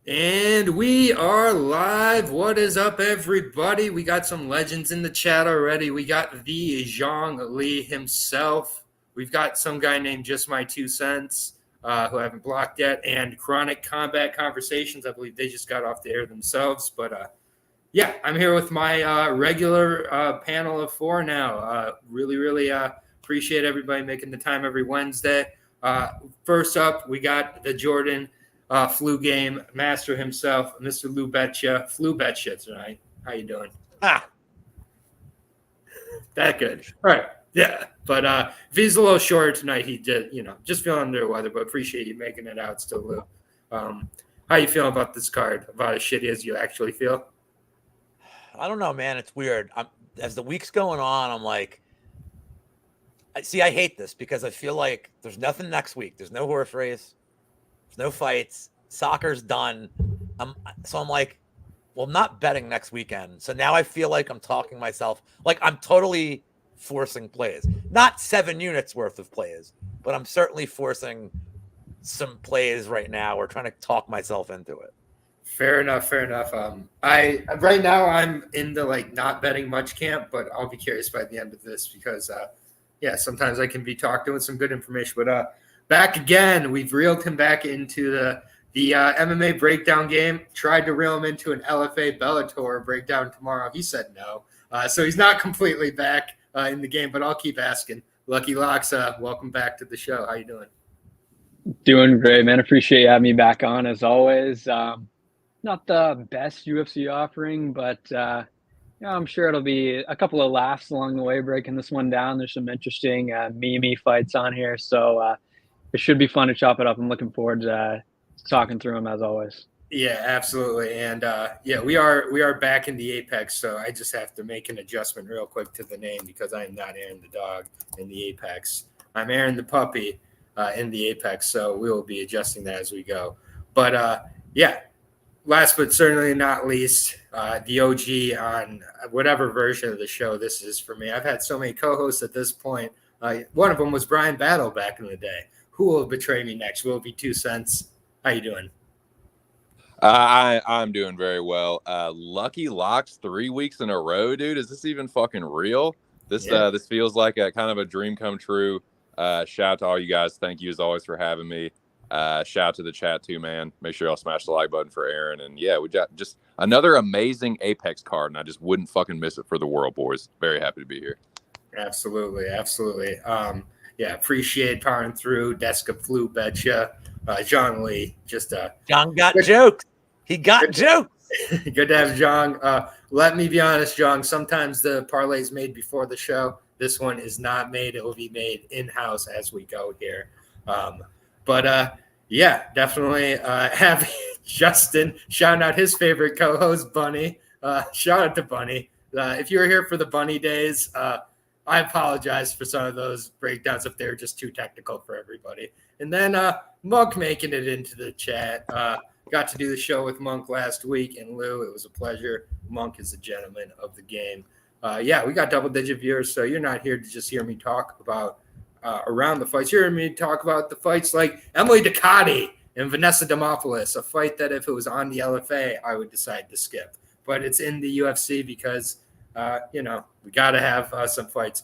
And we are live. What is up, everybody? We got some legends in the chat already. We got the Zhang Li himself. We've got some guy named Just My Two Cents who I haven't blocked yet, and Chronic Combat Conversations. I believe they just got off the air themselves. But yeah, I'm here with my regular panel of four now. Really appreciate everybody making the time every Wednesday. First up, we got the Jordan flu game master himself, Mr. Betya. Betya tonight. How you doing? That good. All right. Yeah. But if he's a little shorter tonight, he did, just feeling under the weather, but appreciate you making it out still, Lou. How you feeling about this card? About as shitty as you actually feel? I don't know, man. It's weird. As the week's going on, I'm like, I hate this because I feel like there's nothing next week. There's no horse race. There's no fights. Soccer's done. So I'm like, well, I'm not betting next weekend. So now I feel like I'm talking myself, like I'm totally forcing plays. Not 7 units worth of plays, but I'm certainly forcing some plays right now or trying to talk myself into it. Fair enough. I right now I'm in the not betting much camp, but I'll be curious by the end of this because sometimes I can be talked to with some good information. But back again, we've reeled him back into the MMA breakdown game. Tried to reel him into an LFA Bellator breakdown tomorrow. He said no, so he's not completely back in the game. But I'll keep asking. Lucky Locks, welcome back to the show. How you doing? Doing great, man. Appreciate you having me back on as always. Not the best UFC offering, but I'm sure it'll be a couple of laughs along the way breaking this one down. There's some interesting meme fights on here, so it should be fun to chop it up. I'm looking forward to talking through them as always. Yeah, absolutely. And we are back in the Apex, so I just have to make an adjustment real quick to the name because I am not Aaron the dog in the Apex. I'm Aaron the puppy in the Apex, so we will be adjusting that as we go. But last but certainly not least, the OG on whatever version of the show this is for me. I've had so many co-hosts at this point. One of them was Brian Battle back in the day. Who will betray me next? Will it be 2 cents? How you doing? I'm doing very well. Lucky Locks 3 weeks in a row, dude. Is this even fucking real? This feels like a kind of a dream come true. Shout to all you guys. Thank you as always for having me. Shout to the chat too, man. Make sure y'all smash the like button for Aaron. And yeah, we got just another amazing Apex card, and I just wouldn't fucking miss it for the world, boys. Very happy to be here. Absolutely. Appreciate powering through. Desk of Flu Betya. Zhang Li, Zhang got jokes. He got jokes. Good to have Zhang. Let me be honest, Zhang. Sometimes the parlay is made before the show. This one is not made. It will be made in-house as we go here. Definitely have Justin shouting out his favorite co-host, Bunny. Shout out to Bunny. If you were here for the Bunny days, I apologize for some of those breakdowns if they were just too technical for everybody. And then Monk making it into the chat. Got to do the show with Monk last week, and Lou, it was a pleasure. Monk is a gentleman of the game. We got double-digit viewers, so you're not here to just hear me talk about around the fights. You're hearing me talk about the fights like Emily Ducati and Vanessa Demopoulos, a fight that if it was on the LFA, I would decide to skip. But it's in the UFC because, we got to have some fights.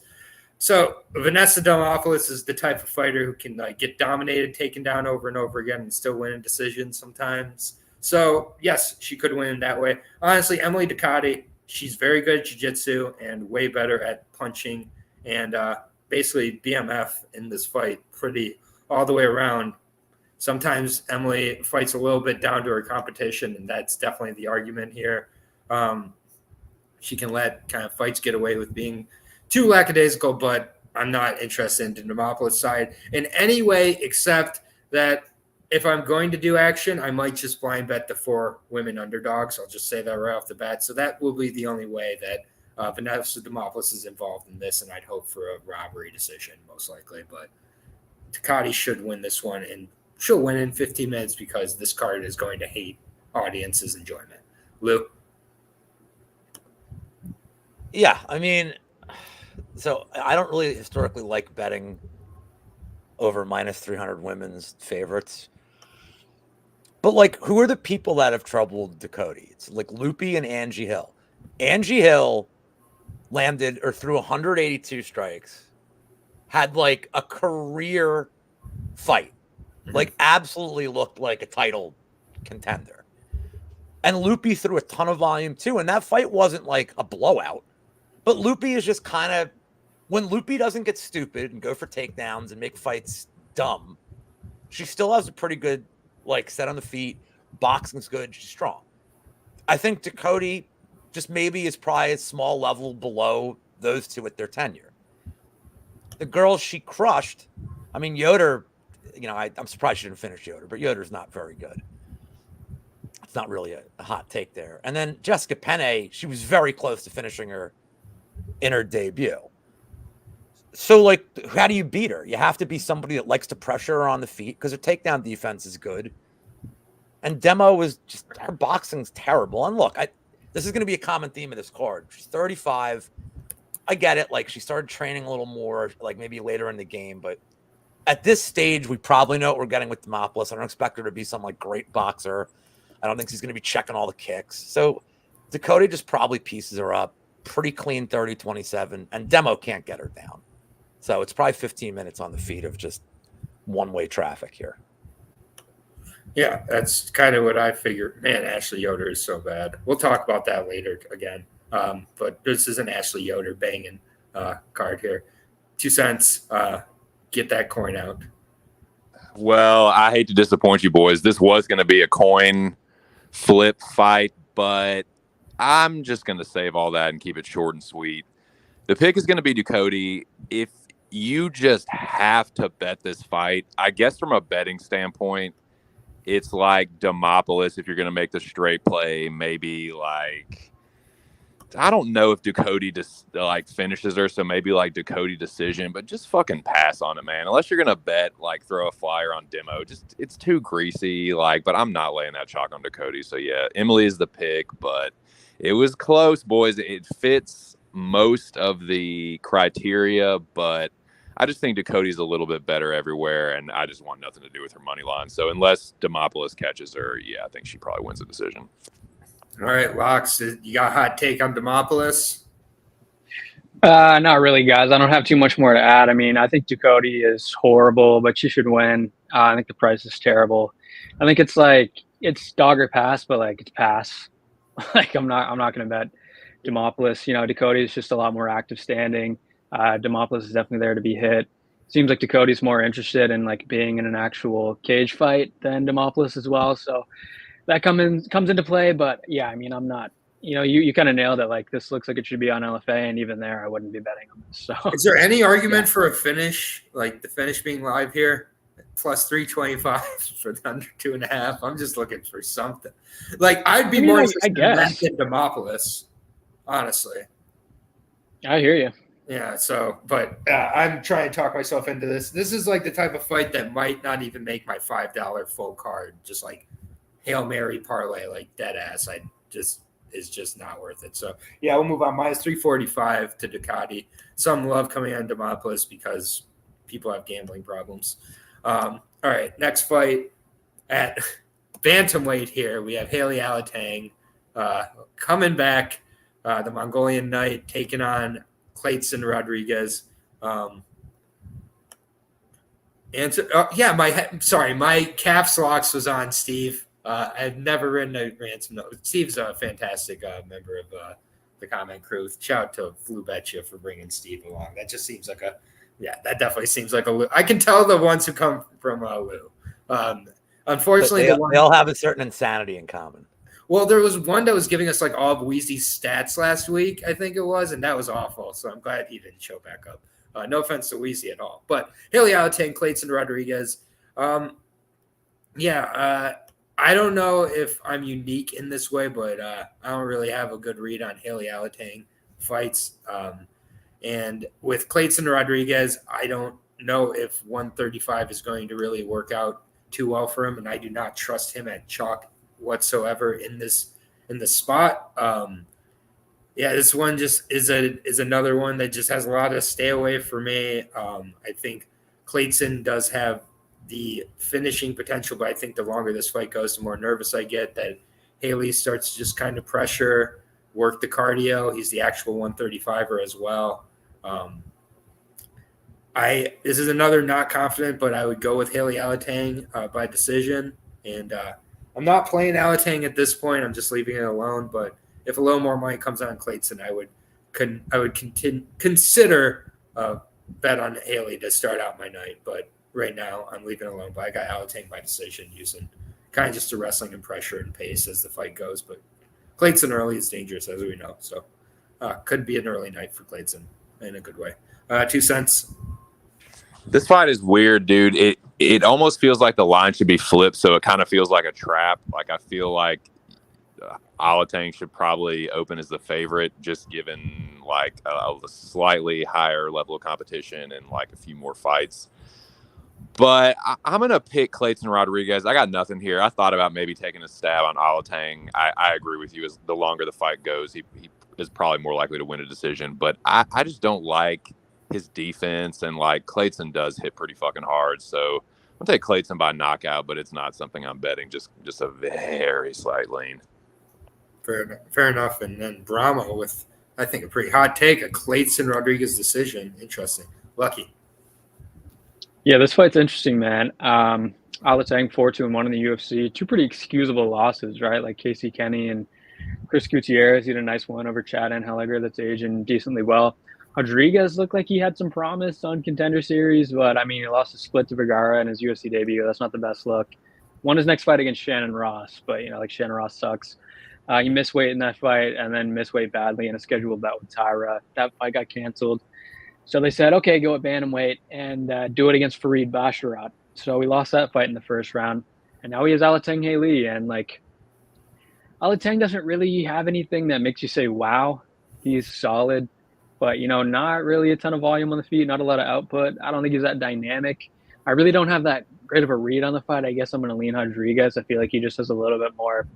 So Vanessa Demopoulos is the type of fighter who can get dominated, taken down over and over again, and still win in decisions sometimes. So, yes, she could win in that way. Honestly, Emily Ducati, she's very good at jiu-jitsu and way better at punching and basically BMF in this fight pretty all the way around. Sometimes Emily fights a little bit down to her competition, and that's definitely the argument here. She can let kind of fights get away with being too lackadaisical, but I'm not interested in the Demopoulos side in any way except that if I'm going to do action, I might just blind bet the 4 women underdogs. I'll just say that right off the bat. So that will be the only way that Vanessa Demopoulos is involved in this, and I'd hope for a robbery decision most likely. But Ducati should win this one, and she'll win in 15 minutes because this card is going to hate audience's enjoyment. Lou? Yeah, I mean, so I don't really historically like betting over minus 300 women's favorites. But like, who are the people that have troubled Ducote? It's like Loopy and Angie Hill. Angie Hill landed or threw 182 strikes, had like a career fight, like absolutely looked like a title contender. And Loopy threw a ton of volume too. And that fight wasn't like a blowout. But Loopy is just kind of, when Loopy doesn't get stupid and go for takedowns and make fights dumb, she still has a pretty good, like, set on the feet. Boxing's good. She's strong. I think Ducote just maybe is probably a small level below those two at their tenure. The girls she crushed, I mean, Yoder, you know, I'm surprised she didn't finish Yoder, but Yoder's not very good. It's not really a hot take there. And then Jessica Penne, she was very close to finishing her in her debut. So, like, how do you beat her? You have to be somebody that likes to pressure her on the feet because her takedown defense is good. And Demo was just, her boxing's terrible. And look, this is going to be a common theme of this card. She's 35. I get it. Like, she started training a little more, like, maybe later in the game. But at this stage, we probably know what we're getting with Demopoulos. I don't expect her to be some, like, great boxer. I don't think she's going to be checking all the kicks. So, Ducote just probably pieces her up. Pretty clean 30-27. And Demo can't get her down. So it's probably 15 minutes on the feet of just one-way traffic here. Yeah, that's kind of what I figured. Man, Ashley Yoder is so bad. We'll talk about that later again. But this is an Ashley Yoder banging card here. 2 cents. Get that coin out. Well, I hate to disappoint you boys. This was going to be a coin flip fight, but I'm just going to save all that and keep it short and sweet. The pick is going to be Ducote. If you just have to bet this fight, I guess from a betting standpoint, it's like Demopoulos if you're going to make the straight play. Maybe like, I don't know if Ducote just like finishes her, so maybe like Ducote decision, but just fucking pass on it, man. Unless you're going to bet, like throw a flyer on Demo. Just, it's too greasy, like, but I'm not laying that chalk on Ducote. So yeah, Emily is the pick, but it was close, boys. It fits most of the criteria, but I just think Ducote's a little bit better everywhere, and I just want nothing to do with her money line. So unless Demopoulos catches her, yeah, I think she probably wins the decision. All right, Locks, you got a hot take on Demopoulos? Not really, guys. I don't have too much more to add. I mean, I think Ducote is horrible, but she should win. I think the price is terrible. I think it's like, it's dog or pass, but like it's pass. Like I'm not going to bet Demopoulos. You know, Ducote is just a lot more active standing. Demopoulos is definitely there to be hit. Seems like Ducote's more interested in like being in an actual cage fight than Demopoulos as well. So that comes into play. But yeah, I mean, I'm not. You know, you kind of nailed it. Like this looks like it should be on LFA, and even there, I wouldn't be betting on this. So is there any argument for a finish, like the finish being live here? Plus 325 for the under 2.5. I'm just looking for something. Like I'd be more interested in that than Demopoulos, honestly. I hear you. Yeah, so, but I'm trying to talk myself into this. This is like the type of fight that might not even make my $5 full card. Just like Hail Mary parlay, like dead ass. It's just not worth it. So, yeah, we'll move on. Minus 345 to Ducote. Some love coming on Demopoulos because people have gambling problems. All right, next fight at bantamweight here. We have Haley Alatang coming back, the Mongolian Knight taking on Clayton Rodriguez. My calf locks was on Steve. I've never written a ransom note. Steve's a fantastic member of the comment crew. Shout out to Flu Betya for bringing Steve along. That just seems like that definitely seems like a Lou. I can tell the ones who come from Lou. Unfortunately, they all have a certain insanity in common. Well, there was one that was giving us like all of Weezy's stats last week, I think it was, and that was awful. So I'm glad he didn't show back up. No offense to Weezy at all. But Haley Alatang, Clayton Rodriguez. I don't know if I'm unique in this way, but I don't really have a good read on Haley Alatang fights. And with Clayton Rodriguez, I don't know if 135 is going to really work out too well for him, and I do not trust him at chalk whatsoever in this spot. This one just is another one that just has a lot of stay away for me. I think Clayton does have the finishing potential, but I think the longer this fight goes, the more nervous I get that Haley starts to just kind of pressure, work the cardio. He's the actual 135er as well. This is another not confident, but I would go with Haley Alatang by decision. And I'm not playing Alatang at this point. I'm just leaving it alone. But if a little more money comes on Clayton, I would consider bet on Haley to start out my night. But right now, I'm leaving it alone. But I got Alatang by decision, using kind of just a wrestling and pressure and pace as the fight goes. But Clayton early is dangerous, as we know. So could be an early night for Clayton in a good way. 2 cents. This fight is weird, dude. It almost feels like the line should be flipped, so it kind of feels like a trap. Like, I feel like Alatang should probably open as the favorite, just given like a slightly higher level of competition and like a few more fights. But I'm going to pick Clayton Rodriguez. I got nothing here. I thought about maybe taking a stab on Alatang. I agree with you. As the longer the fight goes, he is probably more likely to win a decision. But I just don't like his defense, and like Clayton does hit pretty fucking hard. So I'll take Clayton by knockout, but it's not something I'm betting. Just a very slight lean. Fair enough. And then Brahma with, I think, a pretty hot take, a Clayton Rodriguez decision. Interesting. Lucky. Yeah, this fight's interesting, man. Alatang 4-2-1 in the UFC. 2 pretty excusable losses, right? Like Casey Kenny and Chris Gutierrez. He had a nice one over Chad Anheliger that's aging decently well. Rodriguez looked like he had some promise on Contender Series, but I mean, he lost a split to Vergara in his UFC debut. That's not the best look. Won his next fight against Shannon Ross, but like Shannon Ross sucks. He missed weight in that fight and then missed weight badly in a scheduled bout with Tyra. That fight got canceled. So they said, okay, go at bantamweight and do it against Farid Basharat. So he lost that fight in the first round. And now he has Alatang Haley. And like, Alatang doesn't really have anything that makes you say, wow, he's solid. But, not really a ton of volume on the feet, not a lot of output. I don't think he's that dynamic. I really don't have that great of a read on the fight. I guess I'm going to lean Rodriguez. I feel like he just has a little bit more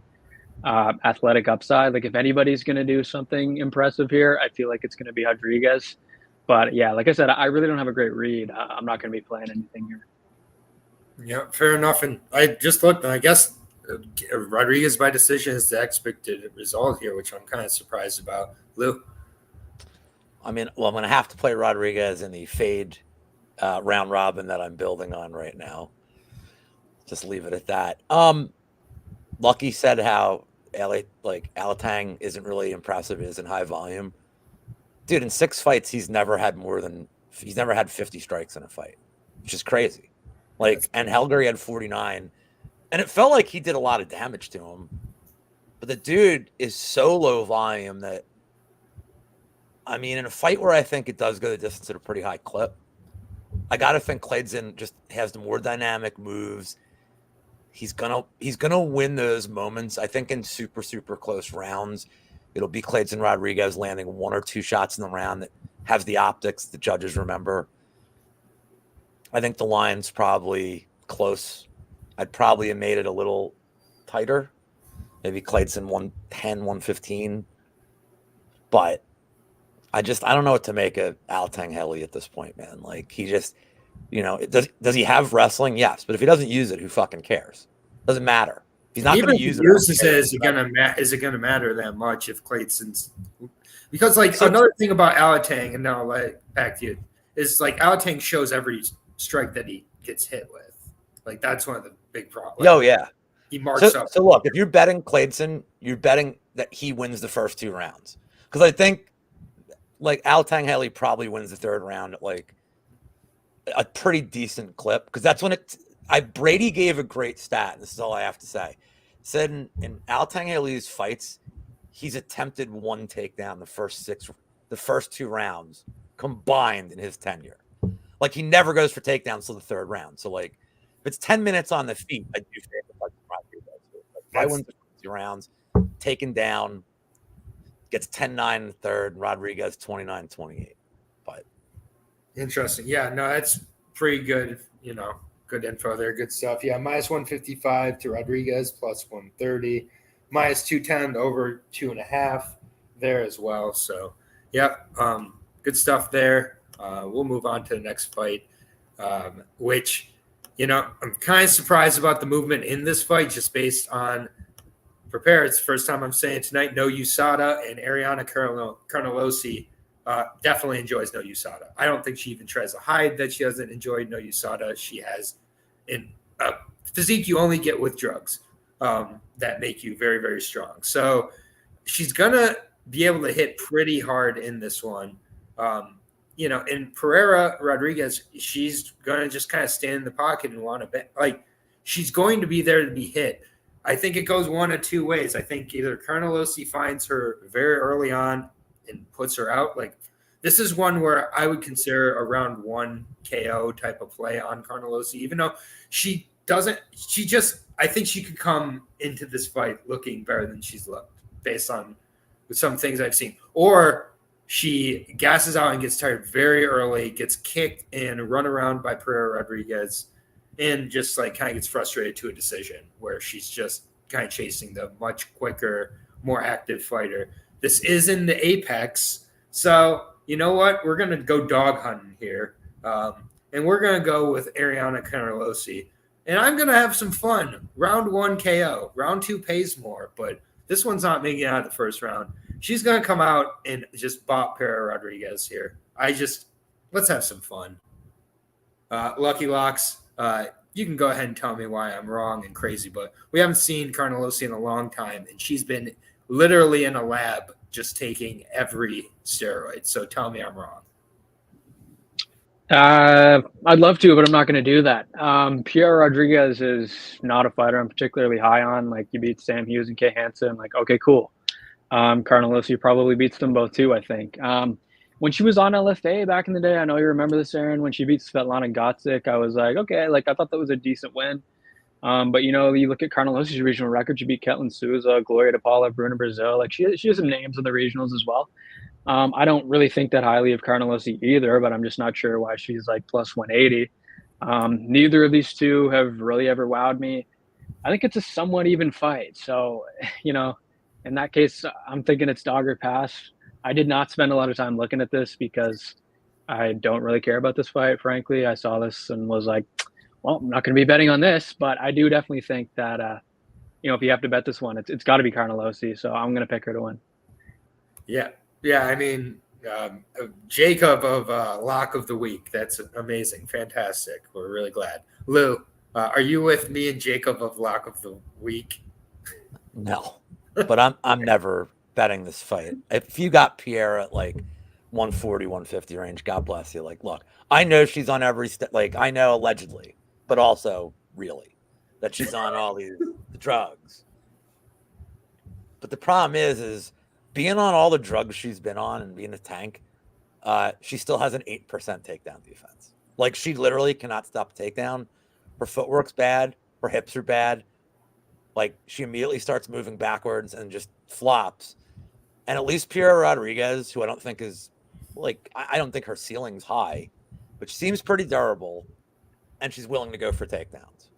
athletic upside. Like, if anybody's going to do something impressive here, I feel like it's going to be Rodriguez. But, yeah, like I said, I really don't have a great read. I'm not going to be playing anything here. Yeah, fair enough. And I just looked, and I guess Rodriguez by decision is the expected result here, which I'm kind of surprised about. Lou? I mean, well, I'm going to have to play Rodriguez in the fade round robin that I'm building on right now. Just leave it at that. Lucky said how Alatang isn't really impressive, isn't high volume. Dude, in 6 fights, he's never had 50 strikes in a fight, which is crazy. And Helger, he had 49, and it felt like he did a lot of damage to him. But the dude is so low volume that, I mean, in a fight where I think it does go the distance at a pretty high clip, I got to think Clayton just has the more dynamic moves. He's gonna win those moments. I think in super, super close rounds, it'll be Clayton Rodriguez landing 1 or 2 shots in the round that has the optics the judges remember. I think the line's probably close. I'd probably have made it a little tighter. Maybe Clayton 110, 115. But I don't know what to make of Alatang Haley at this point, man. Like, he just, does he have wrestling? Yes. But if he doesn't use it, who fucking cares? Doesn't matter. He's not going to use it. Is it going to matter that much if Clayton's – because, another thing about Alatang, and now back to you, is, Alatang shows every strike that he gets hit with. That's one of the big problems. Oh, yeah. He marks up. So, look, if you're betting Clayton, you're betting that he wins the first 2 rounds. Because I think – Alatang Haley probably wins the 3rd round at a pretty decent clip, because that's when Brady gave a great stat, and this is all I have to say. Said in Alatang Haley's fights, he's attempted 1 takedown the first 2 rounds combined in his tenure. He never goes for takedowns till the 3rd round. So if it's 10 minutes on the feet, I do favor Rodriguez. I win the first 2 rounds, taken down. Gets 10-9 in the 3rd, Rodriguez 29-28. But interesting. Yeah, no, that's pretty good, good info there. Good stuff. Yeah, minus 155 to Rodriguez, plus 130, minus 210 over 2.5 there as well. So, good stuff there. We'll move on to the next fight, which, I'm kind of surprised about the movement in this fight just based on prepare. It's the first time I'm saying tonight, no USADA, and Ariana Carnelosi definitely enjoys no USADA. I don't think she even tries to hide that she doesn't enjoy no USADA. She has a physique you only get with drugs that make you very, very strong. So she's going to be able to hit pretty hard in this one. And Pereira Rodriguez, she's going to just kind of stand in the pocket and want to bet. Like, she's going to be there to be hit. I think it goes one of two ways. I think either Carnelosi finds her very early on and puts her out. Like, this is one where I would consider a round 1 KO type of play on Carnelosi, even though she doesn't. I think she could come into this fight looking better than she's looked based on some things I've seen. Or she gasses out and gets tired very early, gets kicked and run around by Pereira Rodriguez, and just like kind of gets frustrated to a decision where she's just kind of chasing the much quicker, more active fighter. This is in the apex. So you know what? We're going to go dog hunting here. And we're going to go with Ariana Carnelosi. And I'm going to have some fun. Round 1 KO. Round 2 pays more, but this one's not making it out of the first round. She's going to come out and just bop Pereira Rodriguez here. Let's have some fun. Lucky Locks, you can go ahead and tell me why I'm wrong and crazy, but we haven't seen Carnelosi in a long time, and she's been literally in a lab just taking every steroid. So tell me I'm wrong. I'd love to, but I'm not going to do that. Pierre Rodriguez is not a fighter I'm particularly high on. Like, you beat Sam Hughes and Kay Hansen. Like, okay, cool. Carnelosi probably beats them both too, I think. When she was on LFA back in the day, I know you remember this, Aaron, when she beat Svetlana Gotsic, I was like, okay, like, I thought that was a decent win. But, you look at Carnelosi's regional record. She beat Ketlin Souza, Gloria DePaula, Bruna Brazil. Like, she has some names in the regionals as well. I don't really think that highly of Carnelosi either, but I'm just not sure why she's like plus 180. Neither of these two have really ever wowed me. I think it's a somewhat even fight. So, in that case, I'm thinking it's dog or pass. I did not spend a lot of time looking at this because I don't really care about this fight, frankly. I saw this and was like, well, I'm not going to be betting on this, but I do definitely think that, if you have to bet this one, it's got to be Carnelosi. So I'm going to pick her to win. Yeah, I mean, Jacob of Lock of the Week. That's amazing. Fantastic. We're really glad. Lou, are you with me and Jacob of Lock of the Week? No, but I'm never betting this fight. If you got Pierre at like 140, 150 range, God bless you. Like, look, I know she's on every step. Like, I know allegedly, but also really that she's on all these drugs. But the problem is being on all the drugs she's been on and being a tank, she still has an 8% takedown defense. Like, she literally cannot stop a takedown. Her footwork's bad. Her hips are bad. Like, she immediately starts moving backwards and just flops. And at least Pierre Rodriguez, who I don't think is, like, I don't think her ceiling's high, but she seems pretty durable, and she's willing to go for takedowns.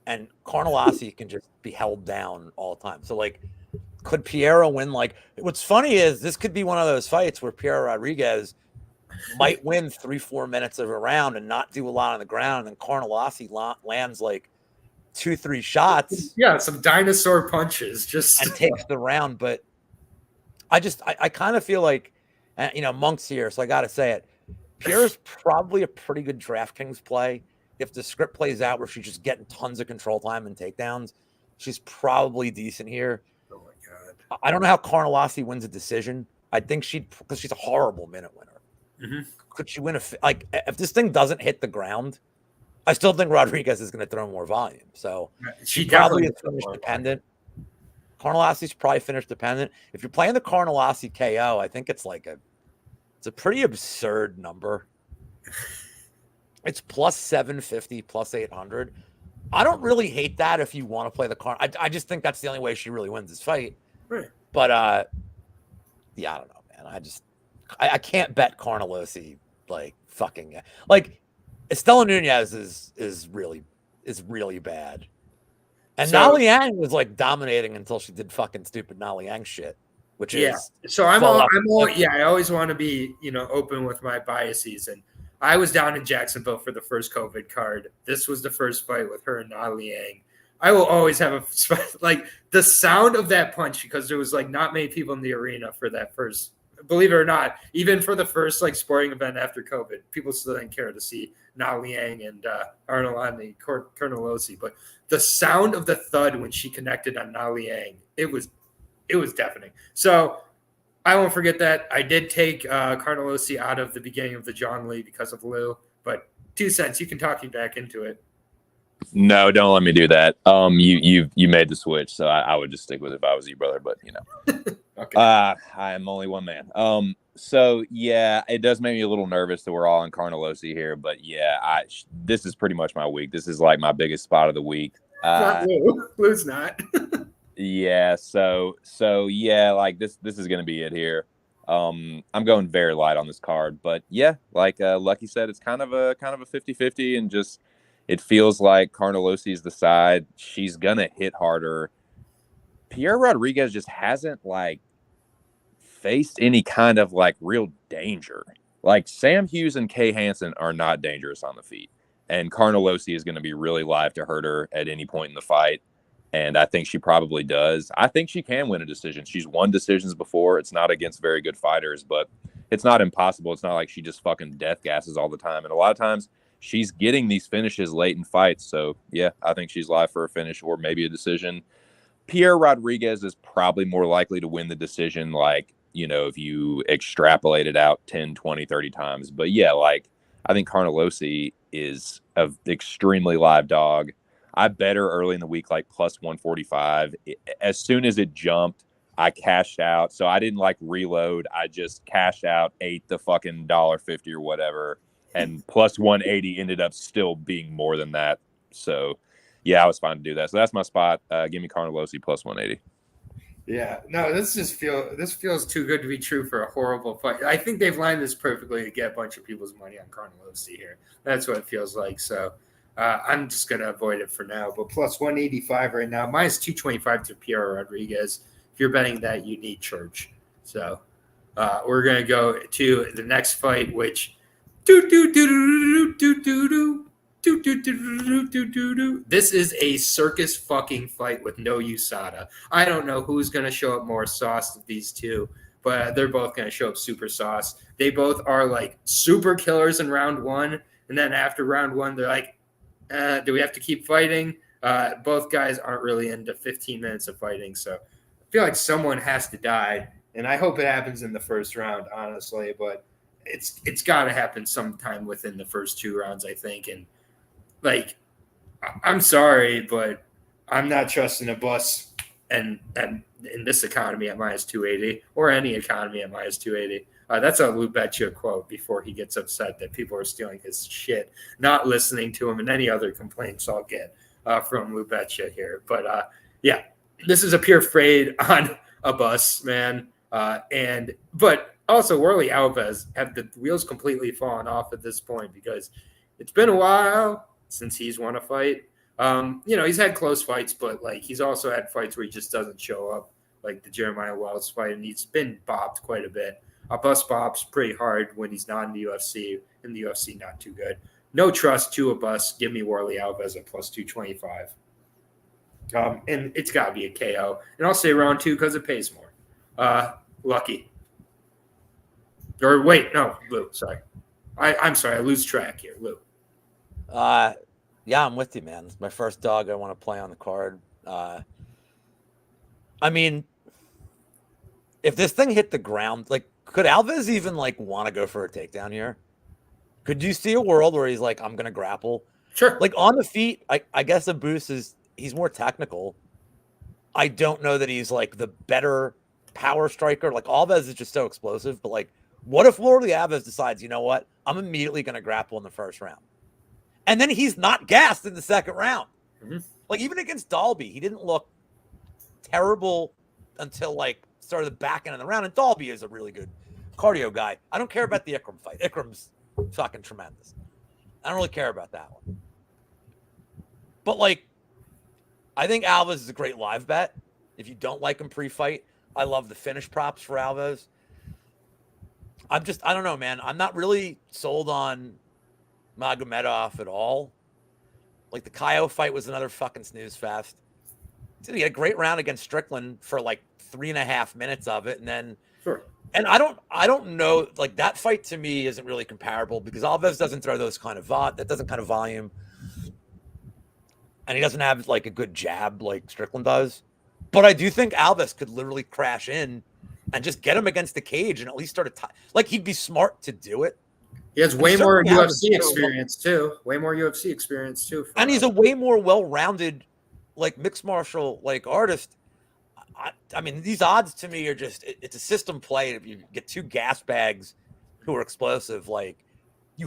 And Carnelosi can just be held down all the time. So, like, could Piera win? Like, what's funny is this could be one of those fights where Pierre Rodriguez might win 3-4 minutes of a round and not do a lot on the ground, and then Carnelosi lands like 2-3 shots. Yeah, some dinosaur punches and takes the round. But I kind of feel like, Monk's here, so I got to say it. Pierre's probably a pretty good DraftKings play. If the script plays out where she's just getting tons of control time and takedowns, she's probably decent here. Oh my God. I don't know how Carnelosi wins a decision. I think because she's a horrible minute winner. Mm-hmm. Could she win if this thing doesn't hit the ground? I still think Rodriguez is going to throw more volume. So she probably is finish dependent. Carnelosi's probably finish dependent. If you're playing the Carnelosi KO, I think it's a pretty absurd number. It's plus 750, plus 800. I don't really hate that if you want to play the Carn. I just think that's the only way she really wins this fight. Right. But I don't know, man. I can't bet Carnelosi Estela Nunez is really bad. And Aliang was like dominating until she did fucking stupid Aliang shit, which is So I always want to be open with my biases, and I was down in Jacksonville for the first COVID card. This was the first fight with her and Aliang. I will always have like the sound of that punch, because there was like not many people in the arena for that first, believe it or not, even for the first like sporting event after COVID, people still didn't care to see Liang and Arnold on the Carnelossi. But the sound of the thud when she connected on Liang, it was deafening. So I won't forget that. I did take Carnelossi out of the beginning of the John Lee because of Lou, but 2 cents, you can talk you back into it. No, don't let me do that. You made the switch, so I would just stick with it if I was you, brother. But Okay. I am only one man. So yeah, it does make me a little nervous that we're all in Carnelossi here. But yeah, this is pretty much my week. This is like my biggest spot of the week. Not Lou. Lou's not. Yeah. So yeah, like this is gonna be it here. I'm going very light on this card, but yeah, like Lucky said, it's kind of a 50-50, and just it feels like Carnelossi is the side. She's gonna hit harder. Pierre Rodriguez just hasn't like faced any kind of like real danger. Like Sam Hughes and Kay Hansen are not dangerous on the feet, and Carnelossi is going to be really live to hurt her at any point in the fight. And I think she probably does. I think she can win a decision. She's won decisions before. It's not against very good fighters, but it's not impossible. It's not like she just fucking death gasses all the time. And a lot of times she's getting these finishes late in fights. So yeah, I think she's live for a finish or maybe a decision. Pierre Rodriguez is probably more likely to win the decision, like, if you extrapolate it out 10, 20, 30 times. But yeah, like, I think Carnelossi is an extremely live dog. I bet her early in the week, like plus 145. As soon as it jumped, I cashed out. So I didn't like reload. I just cashed out, ate the fucking $1.50 or whatever. And plus 180 ended up still being more than that. So yeah, I was fine to do that. So that's my spot. Give me Carnelossi plus 180. Yeah, no, this feels too good to be true for a horrible fight. I think they've lined this perfectly to get a bunch of people's money on Carnelossi here. That's what it feels like. So I'm just going to avoid it for now. But plus 185 right now, minus 225 to Pierre Rodriguez. If you're betting that, you need church. So we're going to go to the next fight, which this is a circus fucking fight with no USADA. I don't know who's going to show up more sauced of these two, but they're both going to show up super sauced. They both are like super killers in round one. And then after round one, they're like, do we have to keep fighting? Both guys aren't really into 15 minutes of fighting. So I feel like someone has to die. And I hope it happens in the first round, honestly. But it's got to happen sometime within the first 2 rounds, I think. And like, I'm sorry, but I'm not trusting a bus and in this economy at minus 280 or any economy at minus 280. That's a Lou Betya quote before he gets upset that people are stealing his shit, not listening to him, and any other complaints I'll get from Lou Betya here. But yeah, this is a pure fade on a bus, man. But also Worley Alves have the wheels completely fallen off at this point because it's been a while since he's won a fight. He's had close fights, but like he's also had fights where he just doesn't show up, like the Jeremiah Wells fight, and he's been bopped quite a bit. Bus bops pretty hard when he's not in the UFC. In the UFC, not too good. No trust to a bus. Give me Worley Alves at plus 225. And it's got to be a KO. And I'll say round 2 because it pays more. Lucky. Or wait, no, Lou, sorry. I'm sorry, I lose track here, Lou. Yeah, I'm with you, man. It's my first dog I want to play on the card. I mean, if this thing hit the ground, like, could Alves even like want to go for a takedown here? Could you see a world where he's like, I'm gonna grapple? Sure. Like on the feet, I guess Abus he's more technical. I don't know that he's like the better power striker. Like Alves is just so explosive, but like, what if Worley Alves decides, you know what? I'm immediately gonna grapple in the first round. And then he's not gassed in the second round. Mm-hmm. Like even against Dalby, he didn't look terrible until like started the back end of the round. And Dalby is a really good cardio guy. I don't care about the Ikram fight. Ikram's fucking tremendous. I don't really care about that one. But like, I think Alves is a great live bet. If you don't like him pre-fight, I love the finish props for Alves. I don't know, man. I'm not really sold on Magomedov at all. Like the Kaio fight was another fucking snooze fest. Dude, he had a great round against Strickland for like 3.5 minutes of it, and then Sure. And I don't know, like that fight to me isn't really comparable because Alves doesn't throw those kind of volume, and he doesn't have like a good jab like Strickland does. But I do think Alves could literally crash in and just get him against the cage and at least start like he'd be smart to do it. He has way more UFC experience too. Way more UFC experience too. And he's a way more well-rounded, like mixed martial like artist. I mean, these odds to me are just, it's a system play. If you get two gas bags who are explosive, like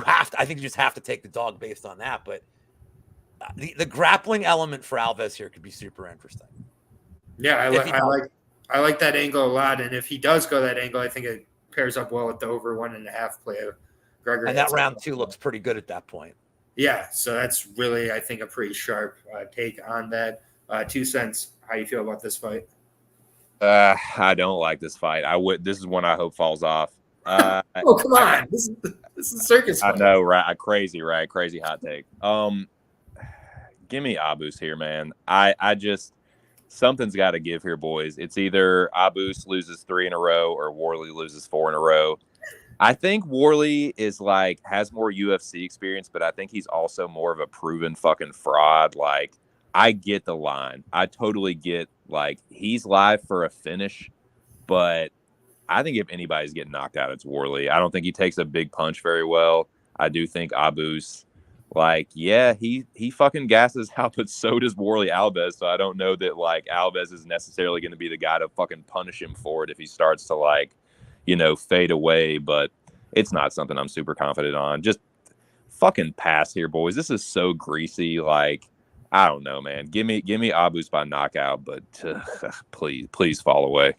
I think you just have to take the dog based on that. But the grappling element for Alves here could be super interesting. Yeah, I like that angle a lot. And if he does go that angle, I think it pairs up well with the over 1.5 play of Gregory. And that round 2 looks pretty good at that point. Yeah, so that's really, I think, a pretty sharp take on that. 2 cents, how you feel about this fight? I don't like this fight. This is one I hope falls off. Oh, come on. This is a circus fight. I know, right? Crazy hot take. Give me Abus here, man. I just, something's got to give here, boys. It's either Abus loses 3 in a row or Worley loses 4 in a row. I think Worley is has more UFC experience, but I think he's also more of a proven fucking fraud. Like, I get the line. I totally get, he's live for a finish, but I think if anybody's getting knocked out, it's Worley. I don't think he takes a big punch very well. I do think Abus, he fucking gasses out, but so does Worley Alves. So I don't know that, Alves is necessarily going to be the guy to fucking punish him for it if he starts to, fade away. But it's not something I'm super confident on. Just fucking pass here, boys. This is so greasy, I don't know, man. Give me Abus by knockout, but please fall away.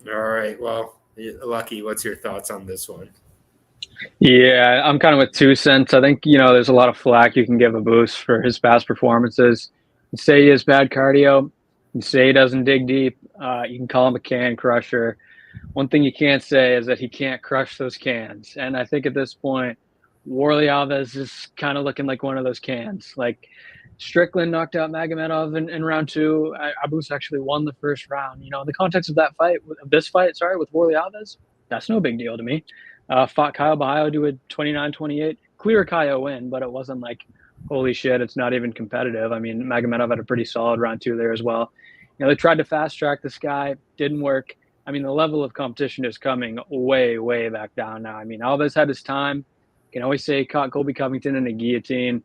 All right. Well, Lucky, what's your thoughts on this one? Yeah, I'm kind of with 2 cents. I think, there's a lot of flack you can give Abus for his past performances. You say he has bad cardio. You say he doesn't dig deep. You can call him a can crusher. One thing you can't say is that he can't crush those cans. And I think at this point, Worley Alves is kind of looking like one of those cans. Strickland knocked out Magomedov in round 2. Abus actually won the first round. In the context of this fight, with Worley Alves, that's no big deal to me. Fought Caio Borralho to a 29-28. Clear Caio win, but it wasn't holy shit, it's not even competitive. I mean, Magomedov had a pretty solid round 2 there as well. They tried to fast track this guy, didn't work. I mean, the level of competition is coming way, way back down now. I mean, Alves had his time. You can always say he caught Colby Covington in a guillotine.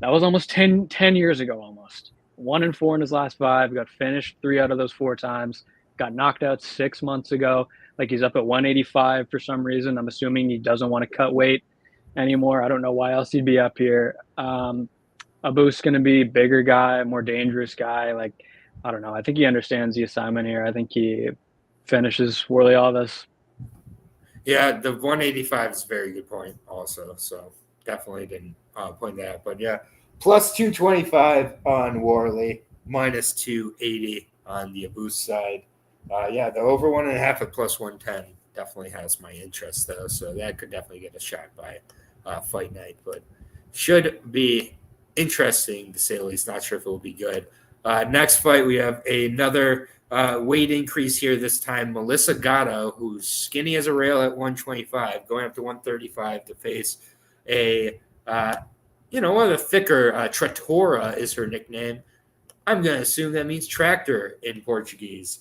That was almost 10 years ago, almost. 1-4 in his last 5, got finished 3 out of those 4 times, got knocked out 6 months ago. He's up at 185 for some reason. I'm assuming he doesn't want to cut weight anymore. I don't know why else he'd be up here. Abus going to be bigger guy, more dangerous guy. I don't know. I think he understands the assignment here. I think he finishes Worley Alves. Yeah, the 185 is a very good point also. So definitely didn't point that out. But yeah, plus 225 on Worley, minus 280 on the Abus side. The over 1.5 at plus 110 definitely has my interest though. So that could definitely get a shot by fight night, but should be interesting to say the least. Not sure if it will be good. Next fight, we have another weight increase here. This time, Melissa Gatto, who's skinny as a rail at 125, going up to 135 to face one of the thicker, Tratora is her nickname. I'm going to assume that means tractor in Portuguese.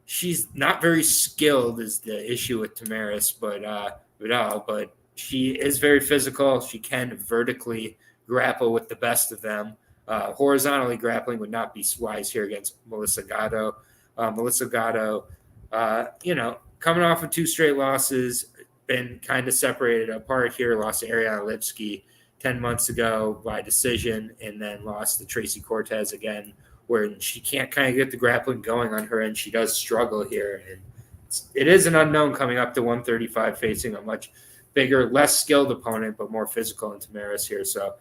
She's not very skilled is the issue with Tamaris, but she is very physical. She can vertically grapple with the best of them. Horizontally grappling would not be wise here against Melissa Gatto. Melissa Gatto, coming off of 2 straight losses, been kind of separated apart here. Lost to Ariana Lipsky 10 months ago by decision, and then lost to Tracy Cortez again, where she can't kind of get the grappling going on her end. She does struggle here, and it is an unknown coming up to 135, facing a much bigger, less skilled opponent, but more physical in Tamaris here. So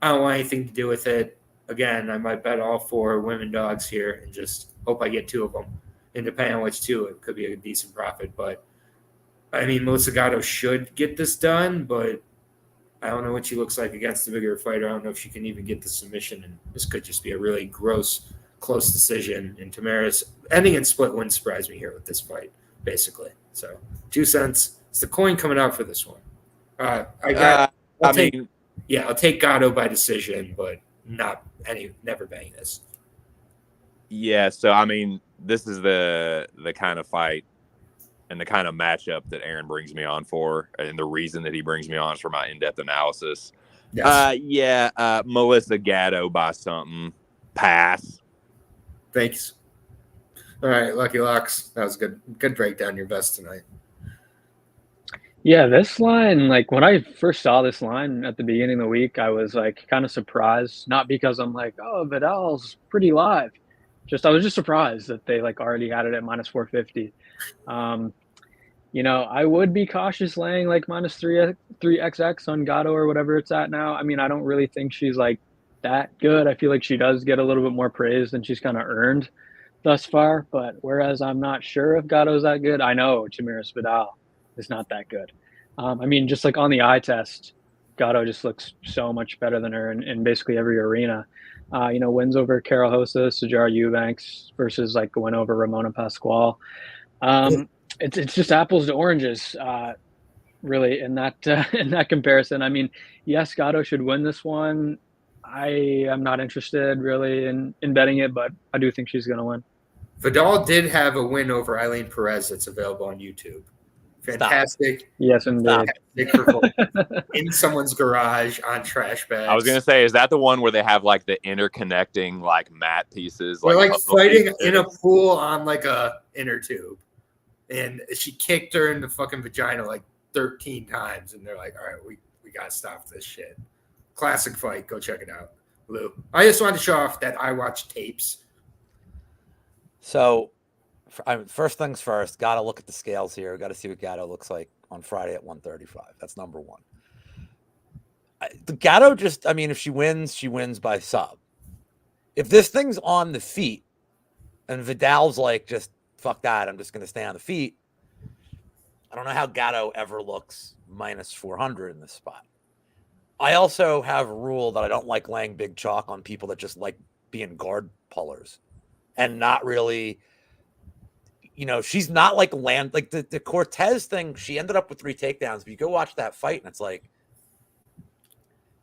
I don't want anything to do with it. Again, I might bet all 4 women dogs here and just hope I get 2 of them. And depending on which 2, it could be a decent profit. But I mean, Melissa Gatto should get this done, but I don't know what she looks like against the bigger fighter. I don't know if she can even get the submission, and this could just be a really gross, close decision. And Tamara's ending in split wouldn't surprise me here with this fight, basically. So 2 cents. It's the coin coming out for this one. I'll take Gatto by decision, but never bang this. Yeah, so I mean, this is the kind of fight and the kind of matchup that Aaron brings me on for, and the reason that he brings me on is for my in-depth analysis. Yes. Melissa Gatto by something. Pass. Thanks. All right, Lucky Locks. That was good. Good breakdown your best tonight. Yeah, this line, like when I first saw this line at the beginning of the week, I was like kind of surprised. Not because I'm like, oh, Vidal's pretty live. I was just surprised that they like already had it at minus 450. I would be cautious laying like minus 3xx on Gatto or whatever it's at now. I mean, I don't really think she's like that good. I feel like she does get a little bit more praise than she's kind of earned thus far. But whereas I'm not sure if Gatto's that good, I know Chimiras Vidal is not that good. I mean, just like on the eye test, Gatto just looks so much better than her in basically every arena. Wins over Carol Hosa, Sajara Eubanks versus like a win over Ramona Pasquale. It's just apples to oranges, really, in that comparison. I mean, yes, Gatto should win this one. I am not interested really in betting it, but I do think she's going to win. Vidal did have a win over Eileen Perez that's available on YouTube. Fantastic. Stop. Yes, indeed. In someone's garage on trash bags. I was gonna say, is that the one where they have like the interconnecting like mat pieces? They're like fighting in a pool on like a inner tube, and she kicked her in the fucking vagina like 13 times, and they're like, "All right, we gotta stop this shit." Classic fight. Go check it out, Lou. I just wanted to show off that I watch tapes. So. First things first, got to look at the scales here. Got to see what Gatto looks like on Friday at 135. That's number one. The Gatto if she wins by sub. If this thing's on the feet and Vidal's like, just fuck that, I'm just going to stay on the feet, I don't know how Gatto ever looks minus 400 in this spot. I also have a rule that I don't like laying big chalk on people that just like being guard pullers and not really... she's not like the Cortez thing. She ended up with 3 takedowns, but you go watch that fight and it's like,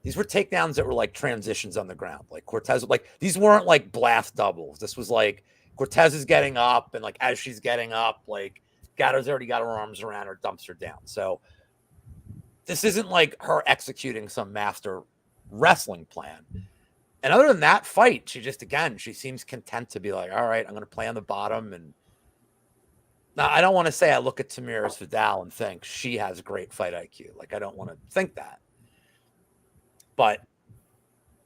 these were takedowns that were like transitions on the ground. Like Cortez, like these weren't like blast doubles. This was like Cortez is getting up and like, as she's getting up, like Gatto's already got her arms around her, dumps her down. So this isn't like her executing some master wrestling plan. And other than that fight, she seems content to be like, all right, I'm going to play on the bottom. And now, I don't want to say I look at Tamiris Vidal and think she has great fight IQ. Like, I don't want to think that. But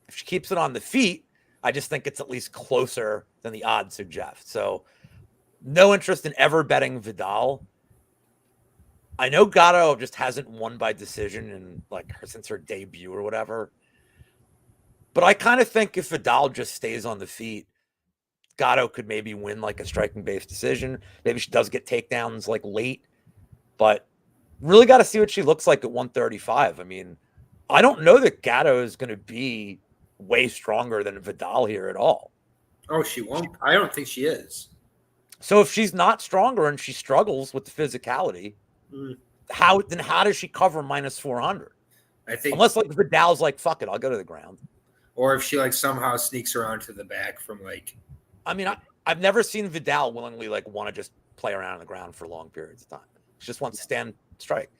if she keeps it on the feet, I just think it's at least closer than the odds suggest. So, no interest in ever betting Vidal. I know Gatto just hasn't won by decision in since her debut or whatever. But I kind of think if Vidal just stays on the feet, Gatto could maybe win like a striking-based decision. Maybe she does get takedowns like late, but really got to see what she looks like at 135. I mean, I don't know that Gatto is going to be way stronger than Vidal here at all. Oh, she won't. I don't think she is. So if she's not stronger and she struggles with the physicality, how does she cover minus 400? I think unless like Vidal's like, fuck it, I'll go to the ground. Or if she like somehow sneaks around to the back from like. I mean, I've never seen Vidal willingly want to just play around on the ground for long periods of time. She just wants to stand strike.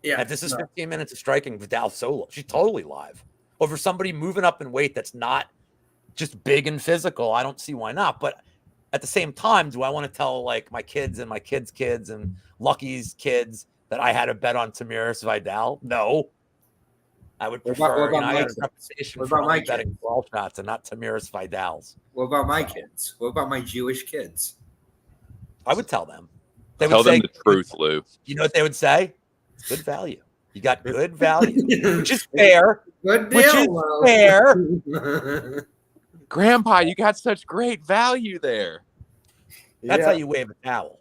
Yeah. If this is 15 minutes of striking, Vidal solo. She's totally live. Over somebody moving up in weight that's not just big and physical, I don't see why not. But at the same time, do I want to tell like my kids and my kids' kids and Lucky's kids that I had a bet on Tamiris Vidal? No. I would prefer I had a reputation for only betting ball shots and not Tamiris Vidal's. What about my kids? What about my Jewish kids? I would tell them. Tell them the truth, Lou. You know what they would say? Good value. You got good value, which is fair. Good deal, which is fair. Grandpa, you got such great value there. That's how you wave a towel.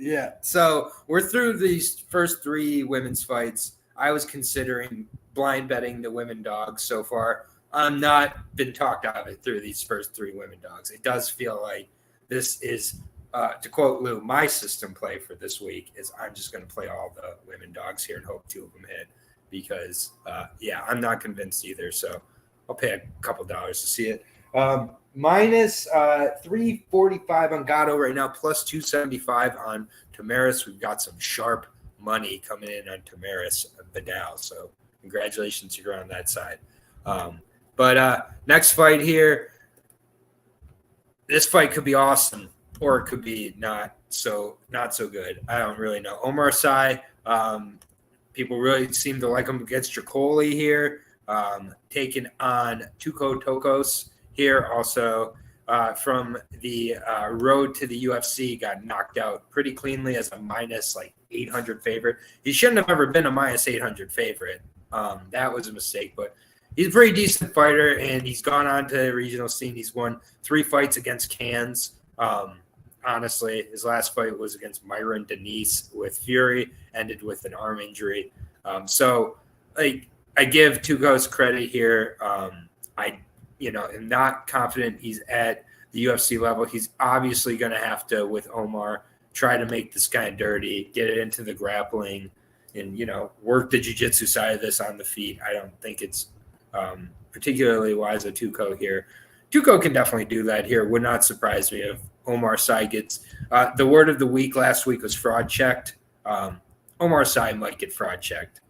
Yeah. So we're through these first 3 women's fights. I was considering blind betting the women dogs so far. I'm not been talked out of it through these first 3 women dogs. It does feel like this is, to quote Lou, my system play for this week is I'm just going to play all the women dogs here and hope 2 of them hit because, I'm not convinced either. So I'll pay a couple dollars to see it. Minus 345 on Gatto right now, plus 275 on Tamaris. We've got some sharp money coming in on Tamaris Vidal. So congratulations, you're on that side. But next fight here, this fight could be awesome or it could be not so good. I don't really know. Omar Saia, people really seem to like him against Tricoli here. Taking on Tuco Tokos here also from the road to the UFC, got knocked out pretty cleanly as a minus 800 favorite. He shouldn't have ever been a minus 800 favorite. That was a mistake, but he's a pretty decent fighter, and he's gone on to the regional scene. He's won 3 fights against Cans. Honestly, his last fight was against Myron Denise with Fury, ended with an arm injury. I give Tuco's credit here. I'm not confident he's at the UFC level. He's obviously going to have to, with Omar, try to make this guy dirty, get it into the grappling, and, work the jiu-jitsu side of this on the feet. I don't think it's particularly wise of Tuco here. Tuco can definitely do that here. Would not surprise me if Omar Saia gets the word of the week last week was fraud checked. Omar Saia might get fraud checked.